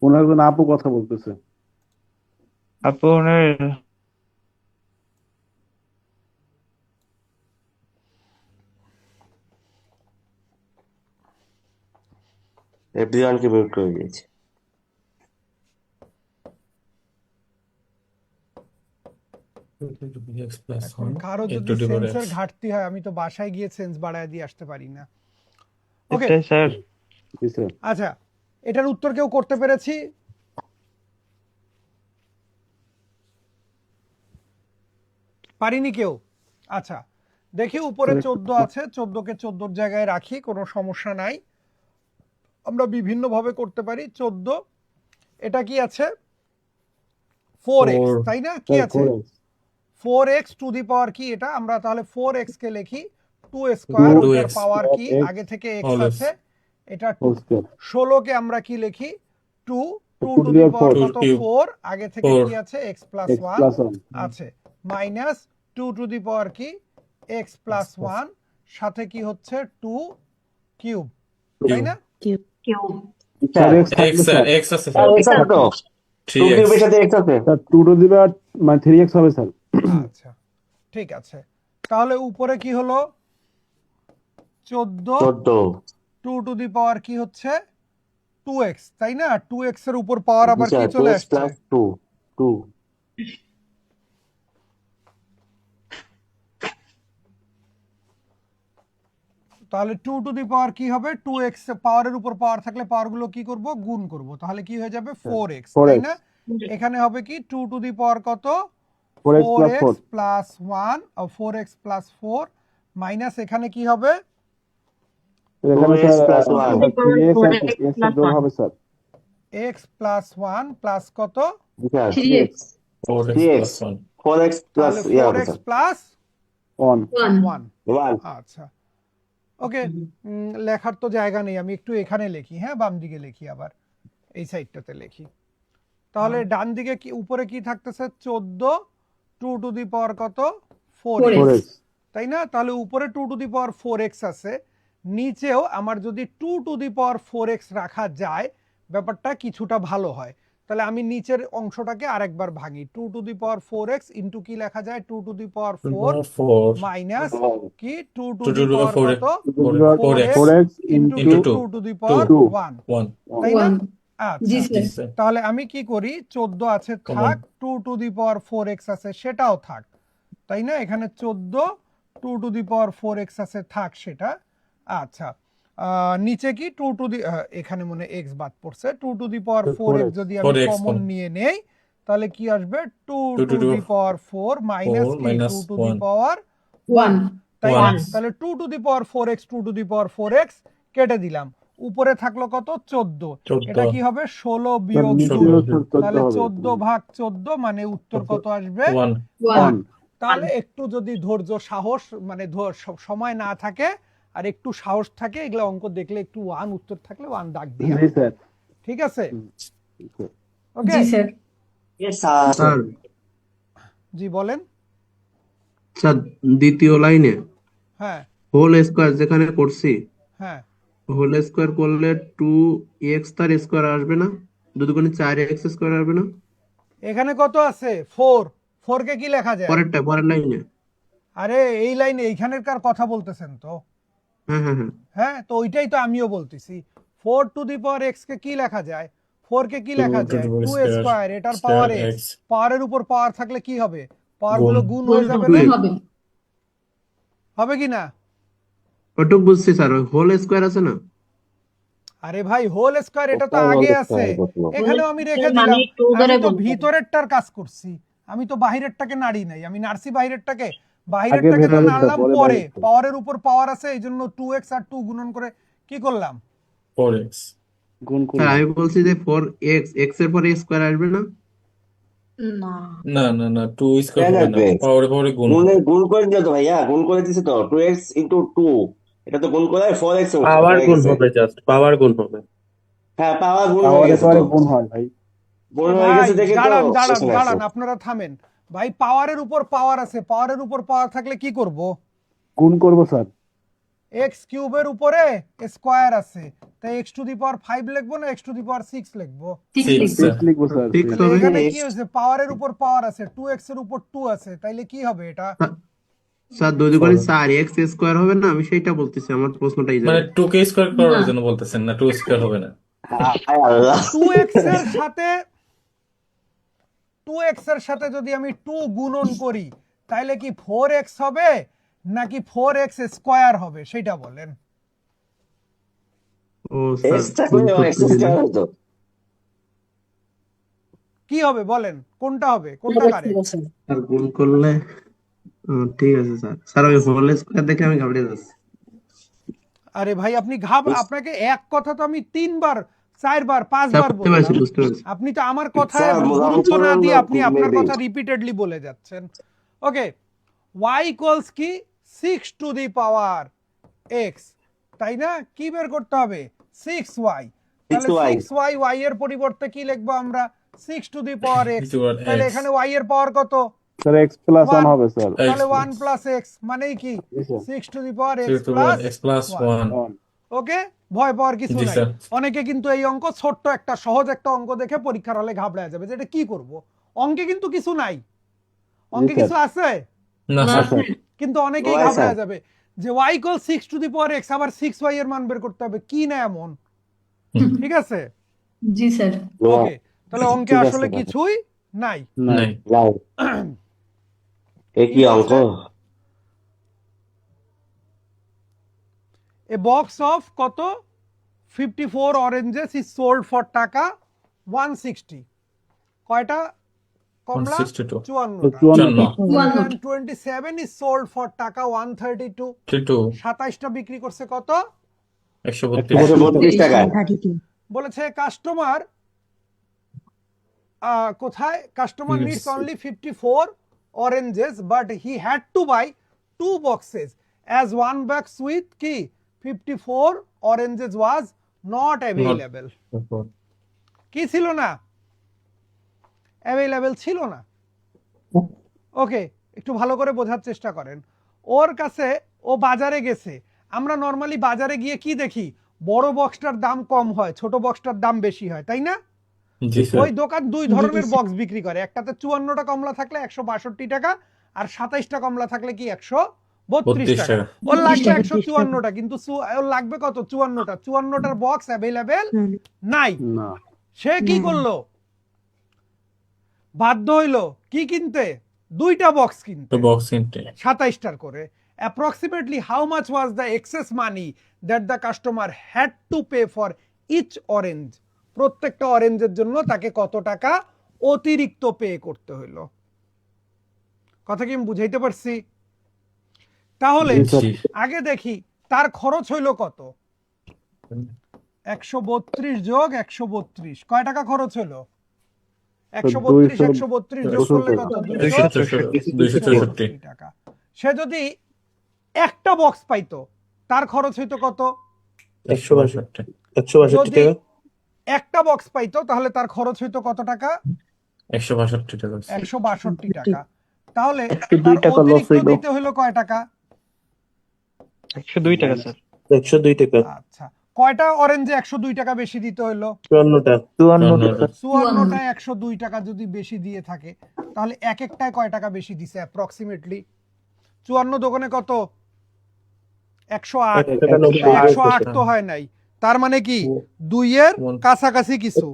কোন একজন আপু কথা বলতেছে। আপনার এভরিওয়ানকে মিউট করে দিয়েছে। এখন কারো যদি সেন্সের ঘাটতি হয়, আমি তো বাসায় গিয়ে সেন্স বাড়ায় দিয়ে আসতে পারি না। ওকে এটাই স্যার। জি স্যার। আচ্ছা, এটার উত্তর কেউ করতে পেরেছি? পারিনি কেউ? আচ্ছা দেখি, উপরে 14 আছে, 14 কে 14 জায়গায় রাখি, কোনো সমস্যা নাই, আমরা বিভিন্ন ভাবে করতে পারি। 14 এটা কি আছে 4x, তাই না? কি আছে 4x টু দি পাওয়ার কি, এটা আমরা তাহলে 4x কে লিখি 2 স্কয়ার, এর পাওয়ার কি আগে থেকে x আছে, এটা 2। 16 কে আমরা কি লিখি 2 টু দি পাওয়ার কত 4, আগে থেকে কি আছে x প্লাস 1 আছে, মাইনাস 2 টু দি পাওয়ার কি x প্লাস 1, সাথে কি হচ্ছে 2 কিউব, তাই না? স্যার এক্স থাকবে স্যার। x আছে স্যার এক্স আছে তো, 2 কিউবের সাথে এক্স আছে। স্যার 2 টু দি পাওয়ার মানে 3x হবে স্যার। আচ্ছা ঠিক আছে, তাহলে উপরে কি হলো 14, 2 টু দি পাওয়ার কি হচ্ছে 2x, তাই না? 2x এর উপর পাওয়ার আবার কি চলে আসছে 2। তাহলে 2 টু দি পাওয়ার কি হবে 2x, পাওয়ারের উপর পাওয়ার থাকলে পাওয়ার গুলো কি করব, গুণ করব, তাহলে কি হয়ে যাবে 4x, তাই না? এখানে হবে কি 2 টু দি পাওয়ার কত 4x plus 1, 4x plus 4, minus এখানে কি হবে এখানে 2x স্যার plus 1 3x আর x এর যোগ হবে sir x plus one plus কত? 3x 4x 3x plus 1. 4x plus তাহলে ইয়া ফোর হবে এক্স স্যার প্লাস 1 ওয়ান। 1 আচ্ছা ওকে, লেখার তো জায়গা নেই, আমি একটু এখানে লিখি, হ্যাঁ বাম দিকে লিখি, আবার এই সাইডটাতে লিখি। তাহলে ডান দিকে কি উপরে কি থাকতেছে? 14 2 টু দি পাওয়ার কত? 4x, 4x তাই না? তাহলে উপরে 2 টু দি পাওয়ার 4x আছে, নিচেও আমার যদি 2 টু দি পাওয়ার 4x রাখা যায় ব্যাপারটা কিছুটা ভালো হয়। তাহলে আমি নিচের অংশটাকে আরেকবার ভাঙি, 2 to the power 4x into কি লেখা যায়? 2 টু দি পাওয়ার 4 4 মাইনাস কি 2 to 2 the to the power power কত? 4x 4x into into 2 2 to the power 2 1, 1. তাই না? আচ্ছা জি স্যার। তাহলে আমি কি করি, 14 আছে থাক, 2 টু দি পাওয়ার 4x আছে সেটাও থাক, তাই না? এখানে 14 2 টু দি পাওয়ার 4x আছে থাক সেটা। আচ্ছা নিচে কি 2 টু দি, এখানে মনে x বাদ পড়ছে, 2 টু দি পাওয়ার 4x যদি আমি 4x কমন নিয়ে নেই তাহলে কি আসবে? 2 2 to to the the power 4 minus 4 কি minus 2 টু দি 1. পাওয়ার 1, তাই না? 1. তাহলে 2 to the power 4x 2 to the power 4x কেটে দিলাম, উপরে থাকলো কত? 14, 14 এটা কি হবে? 16 বিয়োগ 2, 14 তাহলে হবে 14 ভাগ 14 মানে উত্তর কত আসবে? 1. 1। তাহলে একটু যদি ধৈর্য সাহস মানে সময় না থাকে আর একটু সাহস থাকে, এগুলো অঙ্ক দেখলে একটু 1 উত্তর থাকলে 1 দাগ দিয়ে জি স্যার ঠিক আছে? ওকে yes স্যার স্যার জি বলেন। স্যার দ্বিতীয় লাইনে হ্যাঁ হোল স্কয়ার যেখানে করছি, হ্যাঁ হোল স্কয়ার করলে 2x তার স্কয়ার আসবে না? 2 দুগুণে 4x স্কয়ার আসবে না? এখানে কত আছে? 4, 4 কে কি লেখা যায়? পরের লাইনে। আরে এই লাইনে এইখানের কার কথা বলতেছেন তো? হ্যাঁ হ্যাঁ হ্যাঁ হ্যাঁ তো ওইটাই তো আমিও বলতেছি, 4 টু দি পাওয়ার x কে কি লেখা যায়? 4 কে কি লেখা 2 to যায়? the power 2 square স্কয়ার, এটার square পাওয়ার x, x. পাওয়ারের উপর পাওয়ার থাকলে কি হবে? পাওয়ার গুলো গুণ। গুণ হয়ে যাবে না? হবে কি না? ওটুক বুঝছি স্যার, ওই হোল স্কয়ার আছে না? আরে ভাই হোল স্কয়ার এটা তো কোথায় আগে whole আছে, square বলবো? এখানেও আমি রেখে দিলাম, আমি তো ভিতরেরটার কাজ করছি, আমি তো বাহিরেরটাকে নাড়ি নাই, আমি নাড়ছি বাহিরেরটাকে, বাহিরেরটাকে তো ভেতরেরটা, নাড়লাম পরে পরে, বাহিরেরটা। পাওয়ারের উপর পাওয়ার আছে এই জন্য 2x আর 2 গুণন করে কি করলাম? 4x. গুণ স্যার করুন আমি বলছি যে 4x, x এর পরে স্কয়ার আসবে না? না 2 স্কয়ার কেন হবে না, আসবে? পাওয়ারে গুণ হবে। গুণ করে দিও তো ভাইয়া, গুণ করে দিছে তো 2x into 2, এটা তো গুণ করে 4x পাওয়ার হয়ে গুণ গেছে। হবে, জাস্ট পাওয়ার গুণ হবে। হ্যাঁ পাওয়ার গুণ হয়ে পাওয়ারে গেছে পাওয়ারে তো, গুণ হয় ভাই গুণ হয়ে ভাই গেছে দেখে তো দাঁড়ান দাঁড়ান এখানে দাঁড়ান, আসছে। আপনারা থামেন ভাই, পাওয়ারের উপর পাওয়ার আছে, পাওয়ারের উপর পাওয়ার থাকলে কি করব? গুণ করব স্যার x কিউবের উপরে স্কয়ার আছে, তাই x টু দি পাওয়ার 5 লিখবো না x টু দি পাওয়ার 6 লিখবো? 6 লিখবো স্যার 6 তাহলে হবে। এখানে কি হয়েছে? পাওয়ারের উপর পাওয়ার আছে, 2x এর উপর 2 আছে, তাইলে কি হবে এটা? স্যার 2 দুগুণে 4x স্কয়ার হবে না? আমি সেইটা বলতেছি, আমার প্রশ্নটাই মানে যায়। 2 কে স্কয়ার করার জন্য বলতেছেন না, 2 স্কয়ার হবে না। হায় আল্লাহ 2x এর সাথে 2x এর সাথে যদি আমি 2 গুণন করি তাহলে কি 4x হবে নাকি 4x স্কয়ার হবে সেটা বলেন। ও স্যার এক্সট্রা গুণ করে করতে এক্স দিলেন। স্কয়ার হতো। কি হবে বলেন, কোনটা হবে, কোনটা কারেক্ট? স্যার গুণ করলে ঠিক আছে স্যার। স্যার ওই হোল স্কয়ার দেখে আমি ঘাবড়ে যাচ্ছি। আরে ভাই আপনি আপনাকে এক কথা তো আমি 3 বার 4 বার 5 স্যার বার বুঝতে পারছি বললাম, বুঝতে পারছি। আপনি তো আমার কথায় স্যার, গুরুত্ব না দিয়ে রামচন্দ্র আপনি আপনার maybe। কথা রিপিটেডলি বলে যাচ্ছেন। ওকে y ইকুয়ালস কি 6 টু দি পাওয়ার x, তাই না? কি বের করতে হবে? 6y, তাহলে 6y 6y y এর পরিবর্তে কি লিখবো আমরা? 6 to the power x, X to the power তাহলে x। এখানে y এর পাওয়ার কত? স্যার x প্লাস 1 1 হবে স্যার তাহলে X 1 প্লাস x মানেই কি জি sir 6 to the power x 6 to the plus power x plus 1. 1 okay, ভয় পাওয়ার কিছু জি নাই। স্যার। অনেকে কিন্তু এই অঙ্ক ছোট্ট একটা সহজ একটা অঙ্ক দেখে পরীক্ষার হলে ঘাবড়ায় যাবে যে এটা কি করব, অঙ্কে কিন্তু কিছু নাই, অঙ্কে স্যার। কিছু আছে না স্যার। কিন্তু অনেকেই নয় ঘাবড়ায় স্যার। যাবে যে y equal 6 to the power x আবার 6y এর মান বের করতে হবে, কি না এমন? ঠিক আছে No, ওকে, তাহলে অঙ্কে ঠিক আছে আসলে দাদা। কিছুই নাই। নাই। নাই এ কি অঙ্ক? এ বক্স অফ কত 54 অরেঞ্জেস ইজ সোল্ড ফর টাকা 160, কয়টা কমলা? 162 54টা। 27 ইজ সোল্ড ফর টাকা 132, 32 27টা বিক্রি করছে কত? 132 টাকা। বলেছে কাস্টমার কোথায় customer needs only 54 oranges but he had to buy 2 boxes as one box with কি 54 oranges was not available কি ছিল না অ্যাভেলেবল ছিল না। ওকে, একটু ভালো করে বোঝার চেষ্টা করেন। ওর কাছে ও বাজারে গেছে, আমরা নরমালি বাজারে গিয়ে কি দেখি, বড় বক্সটার দাম কম হয়, ছোট বক্সটার দাম বেশি হয়, তাই না? জি স্যার ওই দোকান দুই ধরনের বক্স বিক্রি করে, একটাতে 54টা কমলা থাকলে 162 টাকা, আর 27টা কমলা থাকলে কি 132 টাকা। ওর লাগবে 154টা, কিন্তু ওর লাগবে কত 54টা, 54টার বক্স অ্যাভেলেবেল নাই। না সে কি করলো, বাধ্য হইলো কি কিনতে, দুইটা বক্স কিনতে, বক্স কিনতে। 27টার করে। Approximately how much was the excess money that the customer had to pay for each orange, প্রত্যেকটা অরেঞ্জের জন্য তাকে কত টাকা অতিরিক্ত পে করতে হইলো। কথা কি আমি বুঝাইতে পারছি? তাহলে আগে দেখি তার খরচ হইলো কত, 132 যোগ 132 কয় টাকা খরচ হলো, 132 132 যোগ করলে কত, 264 টাকা। সে যদি একটা বক্স পাইতো তার খরচ হইতো কত, 162 যদি একটা বক্স পাইতো তাহলে তার খরচ হইতো কত টাকা, 162 টাকা। 162 টাকা। তাহলে 102 তার টাকা লস অতিরিক্ত হইলো। দিতে হলো কয় টাকা, 102 টাকা স্যার। 102 টাকা। আচ্ছা, কয়টা অরেঞ্জে 102 টাকা বেশি দিতে হলো, 54টা। 54টায় 102 টাকা যদি বেশি দিয়ে থাকে তাহলে এক একটায় কয় টাকা বেশি দিছে অ্যাপ্রক্সিমেটলি, 54 দোকানে কত, 108, 108 তো হয় নাই, তার মানে কি 2 এর কাছাকাছি কিছু,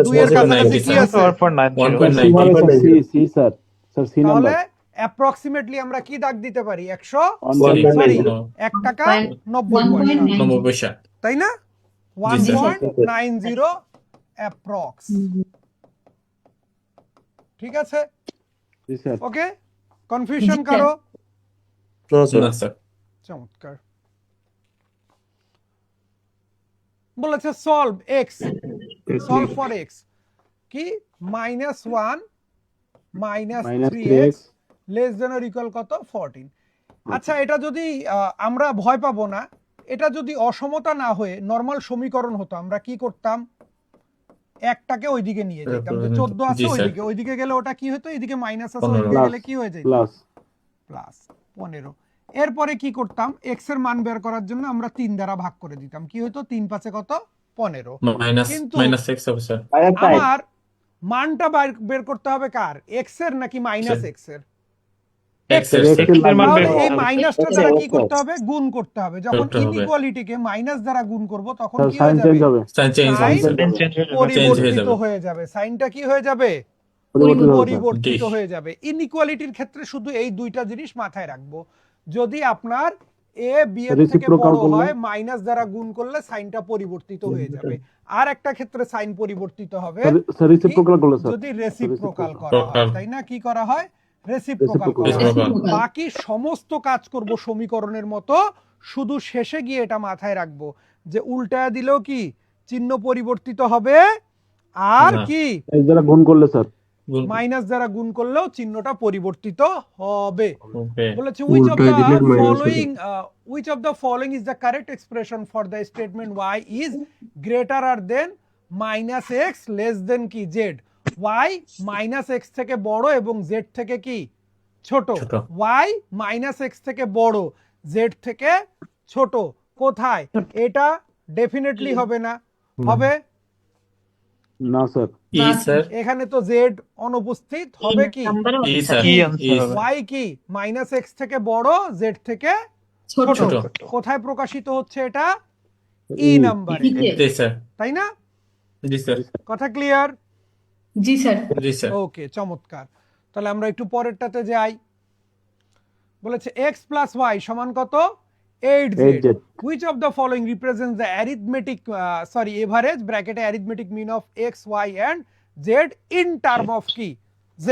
2 এর কাছাকাছি কি আছে, 1.90 C sir, sir C number. তাহলে অ্যাপ্রক্সিমেটলি আমরা কি দাগ দিতে পারি, 100 সরি সরি 1 টাকা 90 পয়সা, 90 পয়সা। তাই না, জি, স্যার। 1.90 অ্যাপ্রক্স। ঠিক আছে, জি স্যার। ওকে, কনফিউশন কারো? না স্যার। চমৎকার। বলেছে solve x, solve for x কি -1 -3x less than or equal কত 14। আচ্ছা, এটা যদি আমরা ভয় পাবো না, এটা যদি অসমতা না হয়ে নরমাল সমীকরণ হতো আমরা কি করতাম, একটাকে ওইদিকে নিয়ে যেতাম, যে 14 আছে ওইদিকে, ওইদিকে গেলে ওটা কি হতো, এইদিকে মাইনাস আছে ওইদিকে গেলে কি হয়ে যেত, প্লাস 15। এরপরে কি করতাম, এক্স এর মান বের করার জন্য আমরা 3 দ্বারা ভাগ করে দিতাম, কি হতো 3 5 কত 15। কিন্তু -x হবে স্যার। আমার মানটা বের করতে হবে কার, এক্স এর নাকি মাইনাস এক্স এর, x এর মান বের এই মাইনাসটা দ্বারা কি করতে হবে, গুণ করতে হবে। যখন ইনইকুয়ালিটিকে মাইনাস দ্বারা গুণ করব তখন কি হয়ে যাবে, সাইন চেঞ্জ হবে, পরিবর্তিত হয়ে যাবে, সাইনটা কি হয়ে যাবে, পরিবর্তিত হয়ে যাবে। ইনইকুয়ালিটির ক্ষেত্রে শুধু এই দুইটা জিনিস মাথায় রাখবো, যদি আপনার এ বি এর থেকে বড় হয় মাইনাস দ্বারা গুণ করলে সাইনটা পরিবর্তিত হয়ে যাবে। আর একটা ক্ষেত্রে সাইন পরিবর্তিত হবে যদি রেসিপ্রোকাল করা হয়, তাই না, কি করা হয়, রেসিপ্রোকাল করা হয়। বাকি সমস্ত কাজ করব সমীকরণের মতো, শুধু শেষে গিয়ে এটা মাথায় রাখবো যে উল্টায় দিলেও কি চিহ্ন পরিবর্তিত হবে, আর কি গুণ করলে স্যার মাইনাস দ্বারা গুণ করলেও চিহ্নটা পরিবর্তিত হবে। বলেছে which of the following is the correct expression for the statement y is greater than -x less than কি z, y -x থেকে বড় এবং z থেকে কি ছোট, y -x থেকে বড় z থেকে ছোট, কোথায়, এটা ডেফিনেটলি হবে না, হবে না স্যার, এখানে তো z অনুপস্থিত, হবে কি y কি -x থেকে বড় z থেকে ছোট, কোথায় প্রকাশিত হচ্ছে এটা, ই নাম্বারে, তাই না? জি স্যার। কথা ক্লিয়ার? জি স্যার। জি স্যার। ওকে, চমৎকার। তাহলে আমরা একটু পরেরটাতে যাই। বলেছে x + y সমান কত, 8z। Which of the following represents the average bracket arithmetic mean of x, y and z in term of কি z?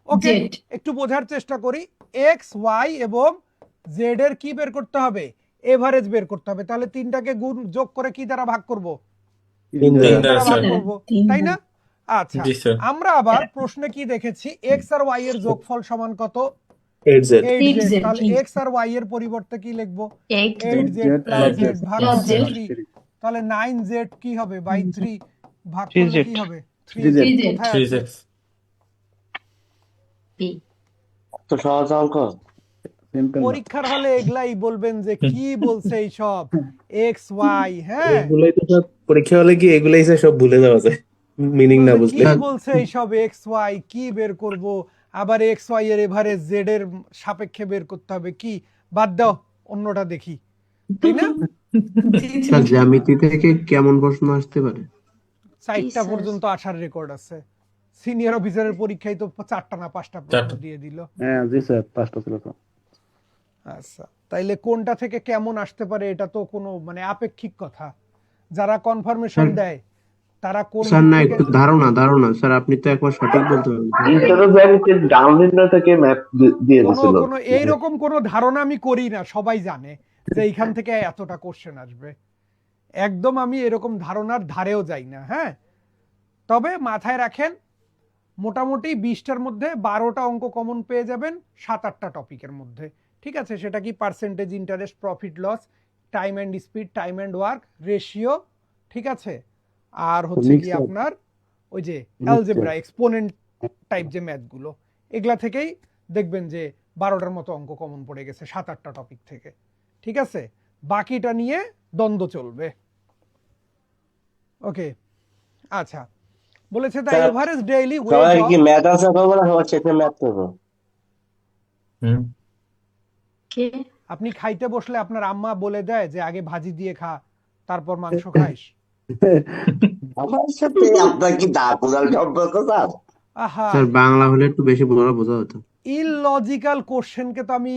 ওকে, একটু বোঝার চেষ্টা করি, x, y এবং z এর কি বের করতে হবে, এভারেজ বের করতে হবে। তাহলে তিনটাকে গুণ যোগ করে কি দ্বারা ভাগ করব? তিন তিন দ্বারা দ্বারা ভাগ স্যার। করব, তাই না? আচ্ছা, জি স্যার। আমরা আবার প্রশ্নে কি দেখেছি, এক্স আর ওয়াই এর যোগফল সমান কত? 8z 8z। তাহলে এক্স আর ওয়াই এর পরিবর্তে কি লিখবো? 8z প্লাস z ভাগ plus z। 3। তাহলে 9z কি হবে বাই 3 ভাগ করলে কি হবে? 3z। 3z। কোথায় আছে? 3z তো সহজ অঙ্ক। সিম্পল পরীক্ষার হলে এগুলাই বলবেন যে কি বলছে এই সব এক্স ওয়াই, হ্যাঁ এগুলাই তো সব পরীক্ষা হলে কি এগুলাই স্যার সব ভুলে যাওয়া যায় মিনিং না বলছে বুঝলে। কি বলছে এই সব এক্স ওয়াই কি বের করব, আবার এক্স ওয়াই এর এভারেজ জেড এর সাপেক্ষে বের করতে হবে, কি বাদ দাও অন্যটা দেখি, তাই না? স্যার জ্যামিতি থেকে কেমন প্রশ্ন আসতে পারে? 4টা স্যার? পর্যন্ত আসার রেকর্ড আছে। সিনিয়র অফিসারের পরীক্ষায় তো 4টা না 5টা প্রশ্ন চারটা। দিয়ে দিল। হ্যাঁ জি স্যার 5টা ছিল তো। আচ্ছা, তাইলে কোনটা থেকে কেমন আসতে পারে এটা তো কোনো মানে আপেক্ষিক কথা। যারা কনফার্মেশন স্যার- দেয় তারা কোন স্যার দিক না, থেকে একটু ধারণা স্যার, আপনি তো একবার সঠিক বলতে পারবেন। ডাউনলিন্ড থেকে ম্যাপ দিয়ে কোনো দিছিল। কোনো এইরকম কোনো ধারণা আমি করি না, সবাই জানে যে এইখান থেকে এতটা কোশ্চেন আসবে। একদম আমি এরকম ধারণার ধারেও যাই না। হ্যাঁ, তবে মাথায় রাখেন মোটামুটি 20টার মধ্যে 12টা অঙ্ক কমন পেয়ে যাবেন 7-8টা টপিকের মধ্যে। ঠিক আছে, সেটা কি percentage, interest, profit loss, time and speed, time and work, ratio, ঠিক আছে, আর হচ্ছে কি Mixture. আপনার ওই যে অ্যালজেব্রা, এক্সপোনেন্ট টাইপ যে ম্যাথগুলো, এগুলা থেকেই দেখবেন যে 12টার মতো অঙ্ক কমন পড়ে গেছে 7-8টা টপিক থেকে। ঠিক আছে, বাকিটা নিয়ে দ্বন্দ্ব চলবে। ওকে, আচ্ছা, বলেছে দ্য স্যার, এভারেজ ডেইলি সবাই ওয়েজ কি অফ, ম্যাথ আনসার করবো না সবার শেষে ম্যাথ করবো? হুম কে? আপনি খাইতে বসলে আপনার আম্মা বলে দেয় যে আগে ভাজি দিয়ে খা তারপর মাংস খাইস? আমার সাথে আপনার কি দাঁত উড়াল সম্পর্ক স্যার? আহা, স্যার বাংলা হলে একটু বেশি বড় বোঝা হতো। ইললজিক্যাল কোশ্চেনকে তো আমি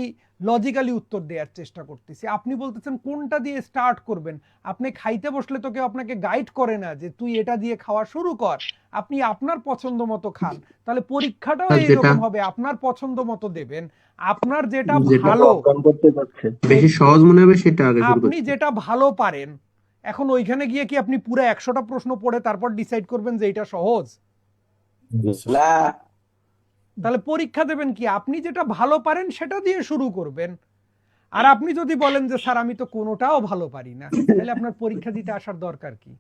লজিক্যালি উত্তর দেওয়ার চেষ্টা করতেছি। আপনি বলতেছেন কোনটা দিয়ে স্টার্ট করবেন। আপনি খাইতে বসলে তো কেউ আপনাকে গাইড করে না যে তুই এটা দিয়ে খাওয়া শুরু কর, আপনি আপনার পছন্দ মতো খান। তাহলে পরীক্ষাটাও স্যার, এইরকম যেটা- হবে, আপনার পছন্দ মতো দেবেন, আপনার যেটা যেটা ভালো, করতে যাচ্ছে। বেশি সহজ মনে হবে সেটা আগে শুরু আপনি করতে। যেটা ভালো পারেন। এখন ওইখানে গিয়ে কি আপনি পুরো 100টা প্রশ্ন পড়ে তারপর ডিসাইড করবেন যে এটা সহজ? না, তাহলে পরীক্ষা দেবেন কি আপনি যেটা ভালো পারেন সেটা দিয়ে শুরু করবেন। আর আপনি যদি বলেন যে স্যার আমি তো কোনোটাও ভালো পারি না, তাহলে আপনার পরীক্ষা দিতে আসার দরকার কি?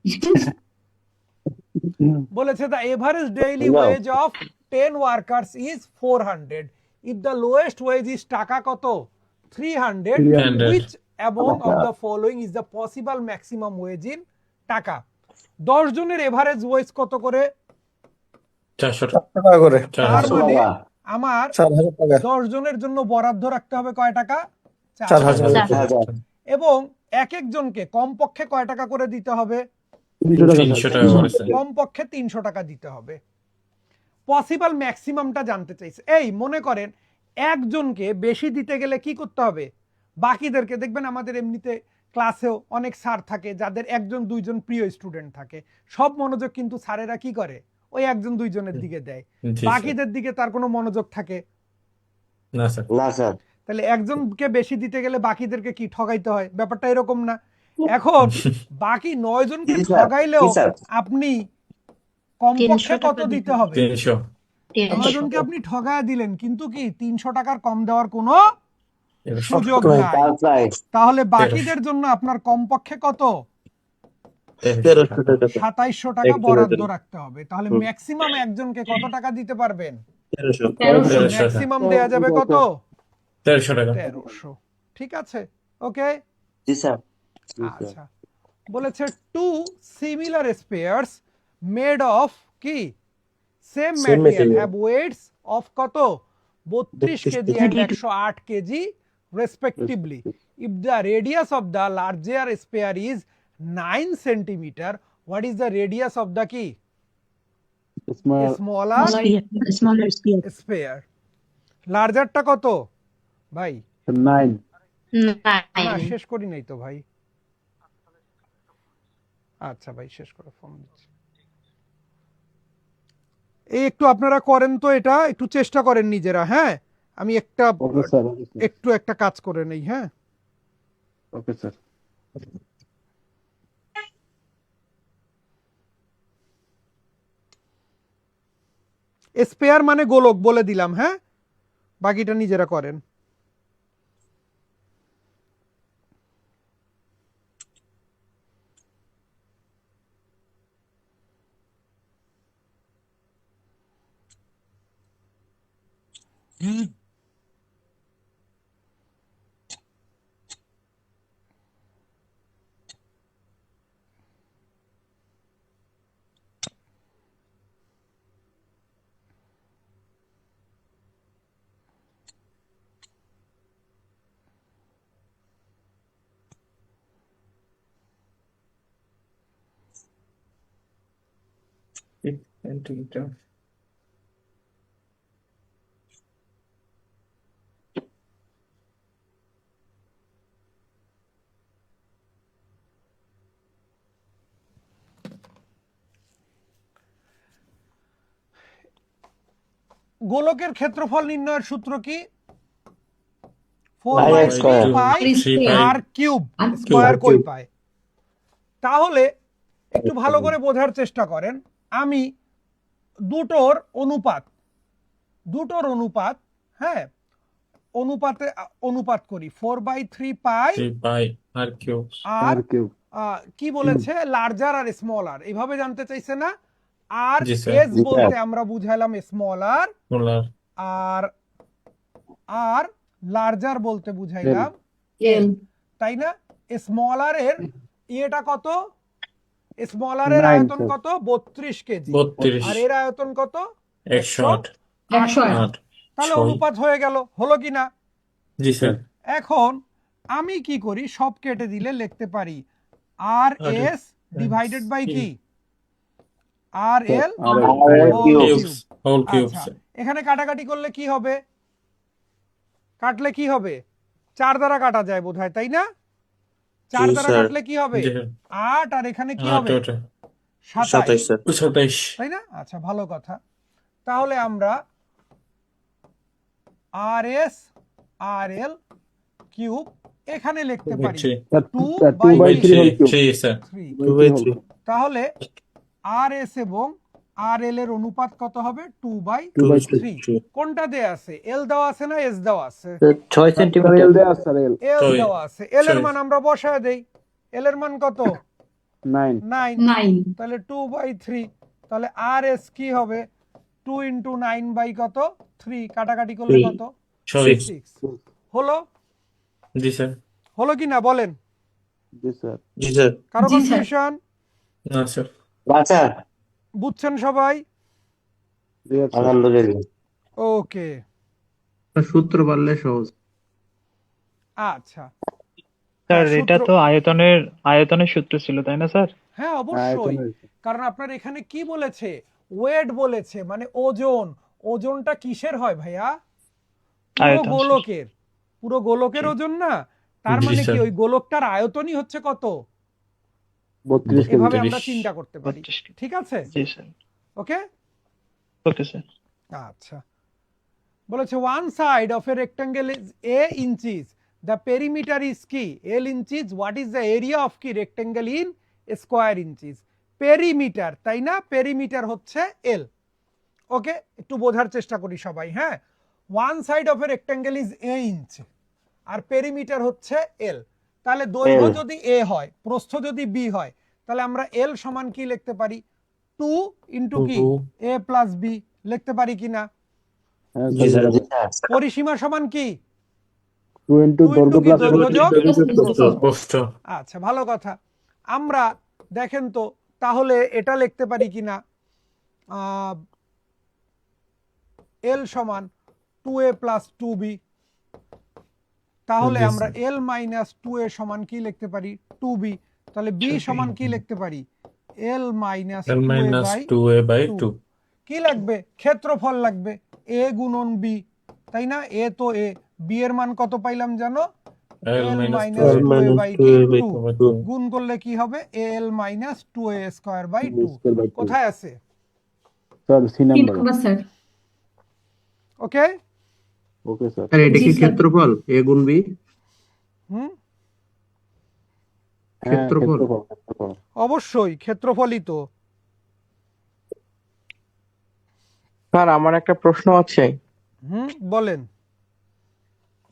বলেছে the average daily No. Wage of 10 workers is 400 if the lowest wage is টাকা কত? 300 300 which among of the following is the possible maximum wage in টাকা? 10 জনের এভারেজ ওয়েজ কত করে? 400 টাকা করে তার 400 মানে বাবা, আমার 4,000 টাকা 10 জনের জন্য বরাদ্দ রাখতে হবে কয় টাকা? 4,000 4,000 হ্যাঁ, স্যার। এবং এক একজনকে কমপক্ষে কয় টাকা করে দিতে হবে? 300 টাকা করে স্যার। কমপক্ষে 300 টাকা দিতে হবে। পসিবল ম্যাক্সিমামটা জানতে চাইছে। এই মনে করেন একজনকে বেশি দিতে গেলে কি করতে হবে? বাকিদেরকে দেখবেন আমাদের এমনিতে ক্লাসেও অনেক স্যার থাকে যাদের 1-2জন প্রিয় স্টুডেন্ট থাকে, সব মনোযোগ কিন্তু স্যারেরা কি করে ওই 1-2জনের দিকে দেয়, জি স্যার। বাকিদের দিকে তার কোনো মনোযোগ থাকে? না স্যার। না স্যার, তাহলে একজনকে বেশি দিতে গেলে বাকিদেরকে কি ঠগাইতে হয়? ব্যাপারটা এরকম না? এখন বাকি 9 জনকে জি স্যার, ঠগাইলেও জি স্যার। আপনি কমপক্ষে 300 কত টাকা দিতে হবে? 300 9 জনকে আপনি ঠগায় দিলেন, কিন্তু কি 300 টাকার কম দেওয়ার কোনো এটা সুযোগ নাই। নাই। চান্স নাই। তাহলে বাকিদের জন্য আপনার কমপক্ষে কত? 1300 টাকা। 2700 টাকা বরাদ্দ রাখতে হবে। তাহলে ম্যাক্সিমাম একজনকে কত টাকা দিতে পারবেন? 1300 ম্যাক্সিমাম দেয়া যাবে কত? 1300 টাকা। 1300। ঠিক আছে, ওকে। জি স্যার, জি স্যার। আচ্ছা, বলেছে two similar spheres made of কি same material have weights of কত? 32 kg and 108 kg respectively. If the radius of the larger sphere is 9 centimetre, what is the radius of the কি smaller smaller sphere. Sphere? লার্জারটা কত ভাই? 9 না, শেষ করি নাই তো ভাই। আচ্ছা ভাই, শেষ করে ফোন দিচ্ছি। এই একটু আপনারা করেন তো, এটা একটু চেষ্টা করেন নিজেরা। হ্যাঁ, আমি ওকে স্যার, ওকে স্যার। একটু একটা কাজ করে নেই। হ্যাঁ, ওকে স্যার। স্পেয়ার মানে গোলক বলে দিলাম, হ্যাঁ, বাকিটা নিজেরা করেন। গোলকের ক্ষেত্রফল নির্ণয়ের সূত্র কি? 4/3 পাই আর কিউব, স্কয়ার কই পায়? তাহলে একটু ভালো করে বোঝার চেষ্টা করেন। আমি দুটোর অনুপাত, হ্যাঁ, অনুপাত করি 4/3 পাই আর কিউব। আর কি বলেছে, লার্জার আর স্মলার, এইভাবে জানতে চাইছে না? আর জি স্যার। এস বলতে আমরা বুঝাইলাম স্মলার, আর লার্জার বলতে বুঝাইলাম এল, তাই না? স্মলার এর ইয়েটা কত? স্মলারের আয়তন কত? 32 কেজি। আর এর আয়তন কত? 108। তাহলে অনুপাত হয়ে গেল, হলো কি না? জি স্যার। এখন আমি কি করি, সব কেটে দিলে লিখতে পারি আর এস ডিভাইডেড বাই কি? আর এল হোল কিউব। এখানে কাটাকাটি করলে কি হবে? কাটলে কি হবে? 4 দ্বারা কাটা যায় বোধহয়, তাই না? 4 দ্বারা কাটলে কি হবে? 8, আর এখানে কি হবে? 27, তাই না? আচ্ছা, ভালো কথা। তাহলে আমরা আর এস আর এল কিউব এখানে লিখতে পারি 2/3। তাহলে আর এস এবং আর এল এর অনুপাত কত হবে? 2/3। কোনটা দেয়া আছে? এল দেওয়া আছে না এস দেওয়া আছে? 6 সেন্টিমিটার এল দেওয়া আছে। এল দেওয়া আছে। এল এর মান আমরা বসায় দেই। এল এর মান কত? 9। তাহলে 2/3। তাহলে আর এস কি হবে? 2 × 9 বাই কত? 3। কাটাকাটি করলে কত? 6। হলো? জি স্যার। হলো কি না বলেন? জি স্যার। জি স্যার। কারো কনফিউশন? না স্যার। বাচ্চা বুঝছেন সবাই? আলহামদুলিল্লাহ। ওকে, সূত্র পারলে সহজ। আচ্ছা স্যার, এটা তো আয়তনের সূত্র ছিল, তাই না স্যার? হ্যাঁ অবশ্যই, কারণ আপনার এখানে কি বলেছে? ওয়েট বলেছে, মানে ওজন। ওজনটা কিসের হয় ভাইয়া? পুরো গোলকের ওজন না? তার মানে কি ওই গোলকটার আয়তনই হচ্ছে কত? 32 কেজি। এভাবে আমরা চিন্তা করতে পারি, ঠিক আছে? জি স্যার। Okay okay sir. আচ্ছা, বলেছে one side of a rectangle is a inches, the perimeter is কি? l inches. what is the area of কি rectangle in square inches? Perimeter, তাই না? পেরিমিটার হচ্ছে l। ওকে, একটু বোঝার চেষ্টা করি সবাই, হ্যাঁ। One side of a rectangle is a inch আর পেরিমিটার হচ্ছে l। তাহলে দৈর্ঘ্য যদি a হয়, প্রস্থ যদি b হয়, তাহলে আমরা l সমান কি লিখতে পারি? 2 × কি? a + b লিখতে পারি কি না? পরিসীমা সমান কি? 2 × দৈর্ঘ্য যোগ প্রস্থ। আচ্ছা, ভালো কথা। আমরা দেখেন তো তাহলে এটা লিখতে পারি কিনা? l সমান 2a + 2b। তাহলে আমরা l - 2a সমান কি লিখতে পারি? 2b। তাহলে b সমান কি লিখতে পারি? l - 2a/2। কি লাগবে? ক্ষেত্রফল লাগবে, a গুণন b, তাই না? a তো a, b এর মান কত পাইলাম জানো? l - 2a/2। গুণ করলে কি হবে? al - 2a² 2। কোথায় আছে? Sir C number. Sir. Okay okay sir. Sir এটা কি ক্ষেত্রফল? a গুণ b? হুম, স্যার সি নাম্বার। তাহলে সূত্র কি? 2 × 9 = 32 × 9 = 180। ক্ষেত্রফল। অবশ্যই ক্ষেত্রফলই তো। স্যার আমার একটা প্রশ্ন আছে। বলেন।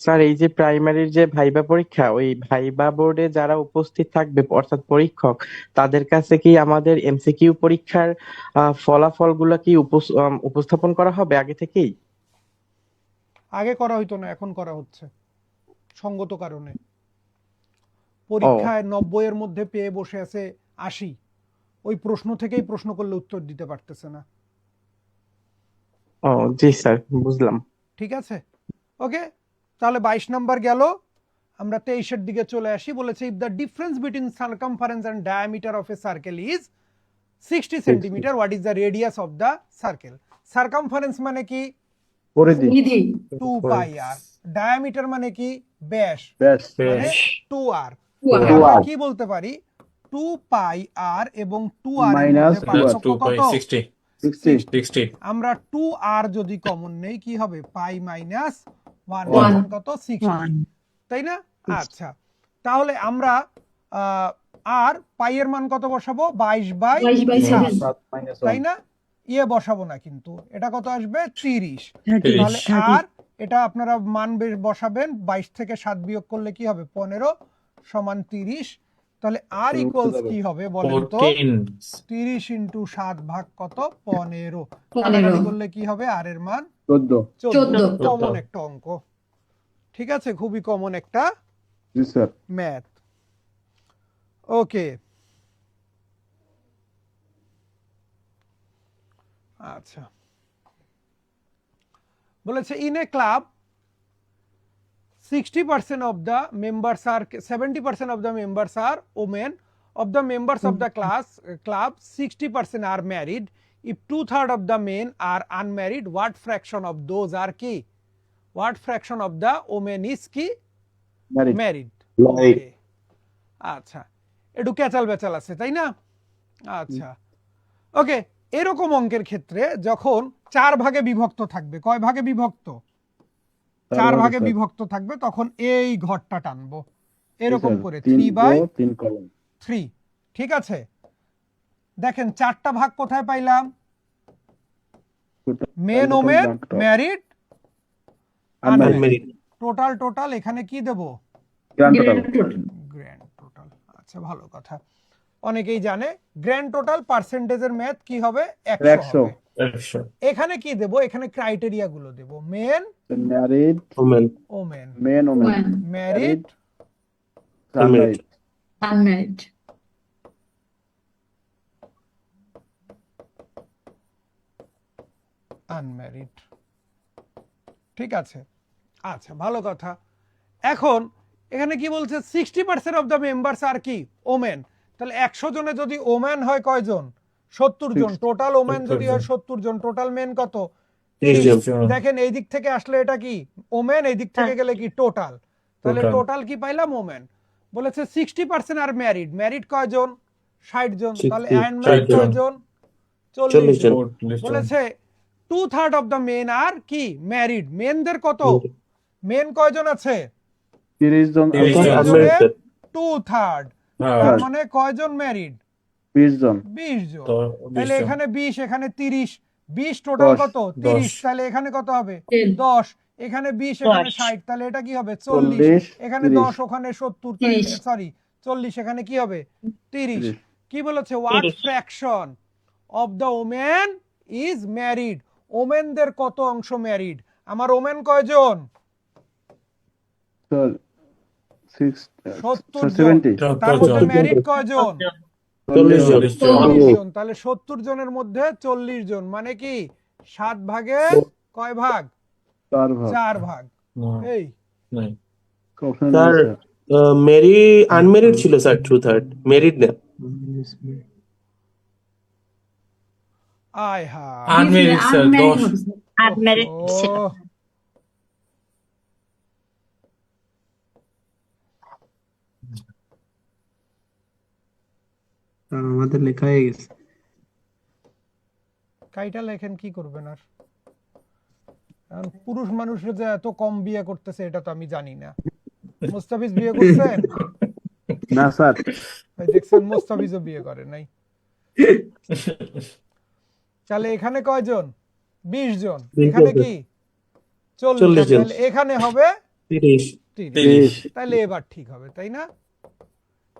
স্যার এই যে প্রাইমারির যে ভাইবা পরীক্ষা, ওই ভাইবা বোর্ডে যারা উপস্থিত থাকবে অর্থাৎ পরীক্ষক, তাদের কাছে কি আমাদের এমসিকিউ পরীক্ষার ফলাফলগুলো কি উপস্থাপন করা হবে আগে থেকেই? আগে করা হইতো না, এখন করা হচ্ছে সঙ্গত কারণে। পরীক্ষায় 90 এর মধ্যে পেয়ে বসে আছে 80, ওই প্রশ্ন থেকেই প্রশ্ন করলে উত্তর দিতে পারতেছে না। ও জি স্যার, বুঝলাম। ঠিক আছে, ওকে। তাহলে 22 নাম্বার গেল। আমরা 23 এর দিকে চলে আসি। বলেছে if the difference between circumference and diameter of a circle is 60 centimetre, what is the radius of the circle? Circumference মানে কি? পরিধি। 2 পাই আর। ডায়ামিটার মানে কি? ব্যাস, মানে 2r। আমরা কি বলতে পারি? 2 পাই আর এবং 2r এর মধ্যে পার্থক্য কত? 60। আমরা 2r যদি কমন নেই কি হবে? পাই মাইনাস 1 কত? 60, তাই না? আচ্ছা, তাহলে আমরা আর পাই এর মান কত বসাবো? 22/7, তাই না? ইয়ে বসাবো না কিন্তু, এটা কত আসবে? 30। তাহলে আর এটা আপনারা মান বসাবেন, 22 থেকে 7 বিয়োগ করলে কি হবে? 15 সমান 30। তাহলে আর ইকুয়ালস কি হবে বলেন তো? 30 ইন্টু 7 ভাগ কত? 15। কাটাকাটি করলে কি হবে? আর এর মান 14। কমন একটা অঙ্ক, ঠিক আছে, খুবই কমন একটা ম্যাথ। ওকে, আচ্ছা। বলেছে in a club 60% of the members are 70% of the members are women. Of the members of the club 60% are married. If 2/3 of the men are unmarried, what fraction of those are কি? What fraction of the women is কি? Married. Okay. আচ্ছা, একটু ক্যাচাল বেচাল আছে, তাই না? আচ্ছা, ওকে। এরকম অঙ্কের ক্ষেত্রে যখন 4 ভাগে বিভক্ত থাকবে, কয় ভাগে বিভক্ত? 4 ভাগে বিভক্ত থাকবে, তখন এই ঘরটা টানবো এরকম করে 3/3। ঠিক আছে, দেখেন 4টা ভাগ কোথায় পাইলাম? Men, women, married, unmarried. Total এখানে কি দেব? Grand total. আচ্ছা, ভালো কথা। অনেকেই জানে গ্র্যান্ড টোটাল পার্সেন্টেজের ম্যাথ কি হবে? 100 হবে। এখানে কি দেব? এখানে ক্রাইটেরিয়া গুলো দেব। Men, married, women, married, unmarried. Unmarried. ঠিক আছে, আচ্ছা, ভালো কথা। এখন এখানে কি বলছে? 60% অফ দ্য মেম্বার্স আর কি? ওমেন। তাহলে 100 জনে যদি ওমেন হয় কয়জন? 70 জন। টোটাল ওমেন যদি হয় 70 জন, টোটাল মেন কত? 30 জন। দেখেন এই দিক থেকে আসলে এটা কি? ওমেন, এই দিক থেকে গেলে কি? টোটাল। তাহলে টোটাল কি পাইলাম? ওমেন। বলেছে 60% আর ম্যারিড। ম্যারিড কয়জন? 60 জন। তাহলে আনম্যারিড কয়জন? 40 জন। বলেছে 2/3 অফ দ্য মেন আর কি? ম্যারিড। মেনদের কত? মেন কয়জন আছে? 30 জন। 2/3, তার মানে কয়জন ম্যারিড? 20 জন। 20 জন। তাহলে এখানে 20, এখানে 30, 20 টোটাল কত? 30। তাহলে এখানে কত হবে? 10। এখানে 20, এখানে 60, তাহলে এটা কি হবে? 40। এখানে 10, ওখানে 70, সরি 40, এখানে কি হবে? 30। কি বলেছে? What fraction of the women is married? ওমেনদের কত অংশ ম্যারিড? আমার ওমেন কয়জন? 70 জন। তার মধ্যে ম্যারিড কয়জন? 40 জন। তাহলে 70 জনের মধ্যে 40 জন, মানে কি 7 ভাগে কয় ভাগ? 4 ভাগ। এই স্যার মেরি আনমেরিড ছিল স্যার, 2/3 মেরিড না। আয় হা, আনমেরিড স্যার 10। আনম্যারিড ছিল। আমাদের লেখা হয়ে গেছে। কাইটা লেখেন, কি করবেন আর? কারণ পুরুষ মানুষের যে এত কম বিয়ে করতেছে এটা তো আমি জানি না। মুস্তাফিজ বিয়ে করছেন? না স্যার, ভাই দেখছেন মোস্তাফিজও বিয়ে করে নাই। তাহলে এখানে কয়জন? 20 জন। এখানে কি 40 জন। তাহলে এখানে হবে 30। 30। তাহলে এবার ঠিক হবে, তাই না?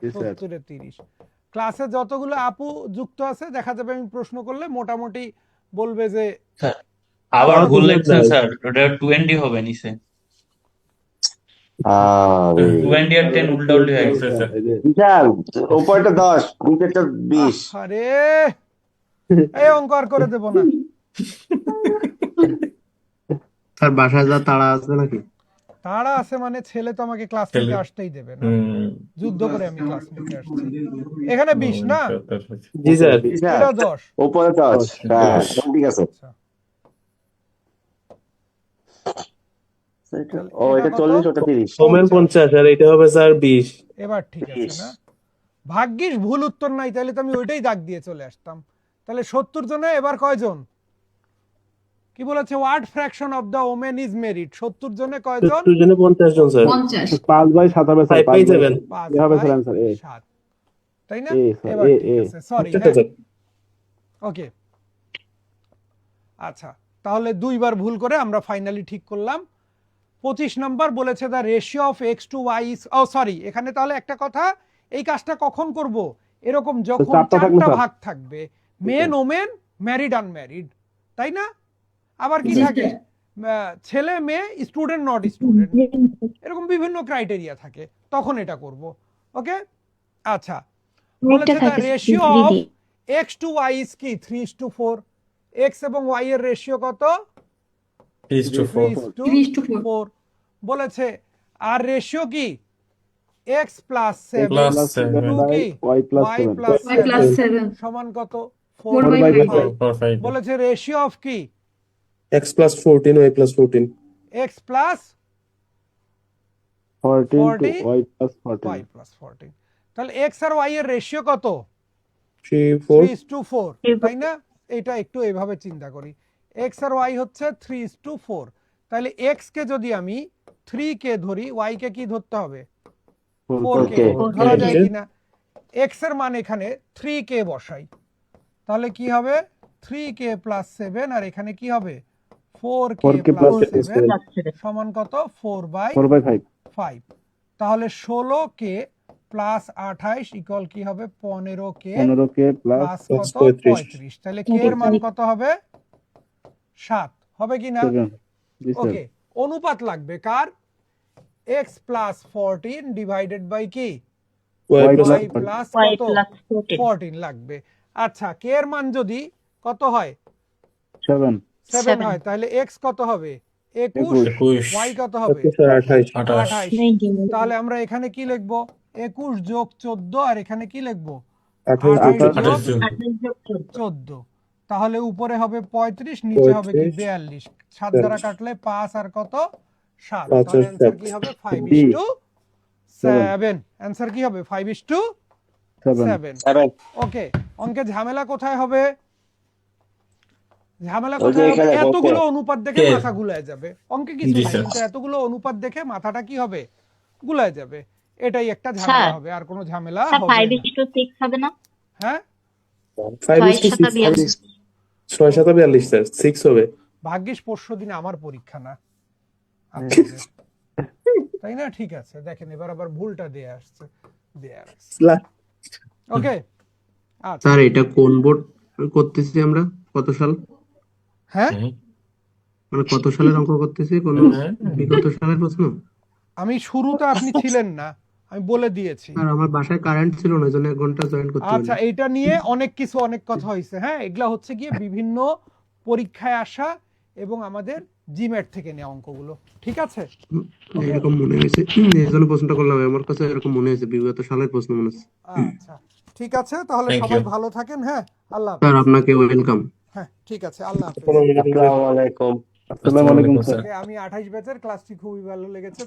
জি স্যার। 70 এ 30। ক্লাসে যতগুলো আপু যুক্ত আছে দেখা যাবে আমি প্রশ্ন করলে মোটামুটি বলবে যে স্যার আবার ভুল লিখছেন স্যার, ওটা 20 হবে নিচে। আরে 20 আর 10 উল্টা উল্টি হয়ে গেছে স্যার। বিশাল, উপরটা 10, নিচেরটা 20। আরে এই অঙ্ক আর করে দেব না। স্যার বাসায় যা তাড়া আছে নাকি? তারা আছে মানে ছেলে তো আমাকে ক্লাস নিতে আসতেই দেবে না, যুদ্ধ করে আমি ক্লাস নিতে আসছি। এখানে 20 না? জি স্যার। এটা 10। উপরে 10, হ্যাঁ ঠিক আছে। আচ্ছা ও এটা 40, ওটা 30। ওমেন 50 আর এটা হবে স্যার 20। এবার ঠিক আছে না? ভাগ্যিস ভুল উত্তর নাই, তাহলে তো আমি ওইটাই দাগ দিয়ে চলে আসতাম। তাহলে 70 জনে এবার কয়জন? কি বলেছে? What fraction of the women is married? 70 জনে কয়জন? 70 জনে 50 জন স্যার। 50। 5/7 হবে স্যার। 5/7 5 হবে বাই স্যার आंसर এ। 7, তাই না? এ স্যার, এবার এ, ঠিক এ। আছে, সরি। আচ্ছা স্যার। ওকে আচ্ছা, তাহলে দুইবার ভুল করে আমরা ফাইনালি ঠিক করলাম। 25 নাম্বার বলেছে the ratio of x to y is, ও সরি, এখানে তাহলে একটা কথা, এই কাজটা কখন করব? এরকম যখন চারটা থাকবে চারটা স্যার। ভাগ থাকবে, মেন ওমেন, ম্যারিড আনম্যারিড, তাই না? আবার কি জি, থাকে? ছেলে মেয়ে, স্টুডেন্ট নট স্টুডেন্ট, এরকম বিভিন্ন ক্রাইটেরিয়া থাকে, তখন এটা করব। ওকে আচ্ছা, বলেছে the ratio of x to y is কি 3:4। x এবং y এর রেশিও কত? 3:4 বলেছে। আর রেশিও কি? x প্লাস 7 টু কি y প্লাস 7 সমান কত? 4/5 বলেছে। রেশিও অফ কি? x + 14 y + 14। x plus 14 to 40 y plus 14। y plus 14। তাহলে x আর y এর রেশিও কত? 3:4। 3:4, তাই না? এটা একটু এইভাবে চিন্তা করি, x আর y হচ্ছে 3:4। তাহলে x কে যদি আমি 3 কে ধরি, y কে কি ধরতে হবে? 4 কে ধরা যায় কিনা? x এর মান এখানে 3 কে বসাই, তাহলে কি হবে? 3 কে প্লাস 7, আর এখানে কি হবে? 4 কে প্লাস 7 সমান কত? 4/5। তাহলে 16 কে প্লাস 28 ইকুয়াল কি হবে? 15 কে প্লাস কত? 35। তাহলে কে এর মান কত হবে? 7 হবে কি না? ওকে, অনুপাত লাগবে কার? x প্লাস 14 ডিভাইডেড বাই কি? y y + প্লাস y কত? plus 14 লাগবে। আচ্ছা, কে এর মান যদি কত হয়? 7 7 হয়, তাহলে x কত হবে? 21, y কত হবে? 28। 28। তাহলে আমরা এখানে কি লিখবো? 21 যোগ 14, আর এখানে কি লিখবো? 28 যোগ 14। তাহলে উপরে হবে 35, নিচে হবে কি? 42। 7 দ্বারা কাটলে 5 আর কত? 7। তাহলে অ্যানসার কি হবে? 5:7। অ্যানসার কি হবে? 5:7। ওকে, অঙ্কে ঝামেলা কোথায় হবে? ঝামেলা কোথায় হবে? এতগুলো অনুপাত দেখে মাথা গুলায় যাবে। অঙ্কে কিছু না, কিন্তু এতগুলো অনুপাত দেখে মাথাটা কি হবে? গুলায় যাবে। এটাই একটা ঝামেলা হবে, আর কোনো ঝামেলা হবে না। 5:6 হবে না? হ্যাঁ, 6/42। 6/42 স্যার, 6 হবে। ভাগ্যিস পরশু দিন আমার পরীক্ষা না, আপনাদের। তাই না? ঠিক আছে, দেখেন এবার আবার ভুলটা দিয়ে আসছে। ওকে আচ্ছা, স্যার এটা কোন বোর্ড করতেছি আমরা? কত সাল? হ্যাঁ মানে কত সালের অঙ্ক করতেছি? কোন বিগত সালের প্রশ্ন? আমি শুরুতে, আপনি ছিলেন না, আমি বলে দিয়েছি। আর আমার বাসায় কারেন্ট ছিল না, এজন্য 1 ঘন্টা জয়েন করতে আচ্ছা, পারিনি। এইটা নিয়ে অনেক কিছু, অনেক কথা হয়েছে। হ্যাঁ, এগুলা হচ্ছে গিয়ে বিভিন্ন পরীক্ষায় আসা এবং আমাদের জিম্যাট থেকে নেওয়া অঙ্কগুলো, ঠিক আছে? এরকম মনে হয়েছে, এজন্য প্রশ্নটা করলাম। আমার কাছে এরকম মনে হয়েছে, বিগত সালের প্রশ্ন মনে হচ্ছে। আচ্ছা ঠিক আছে, তাহলে Thank সবাই you. ভালো থাকেন। হ্যাঁ, আল্লাহ স্যার হাফেজ। আপনাকে ওয়েলকাম। হ্যাঁ ঠিক আছে, আল্লাহ হাফেজ। আসসালামু আলাইকুম। আসসালামু আলাইকুম স্যার। আমি 28 ব্যাচের, ক্লাসটি খুবই ভালো লেগেছে।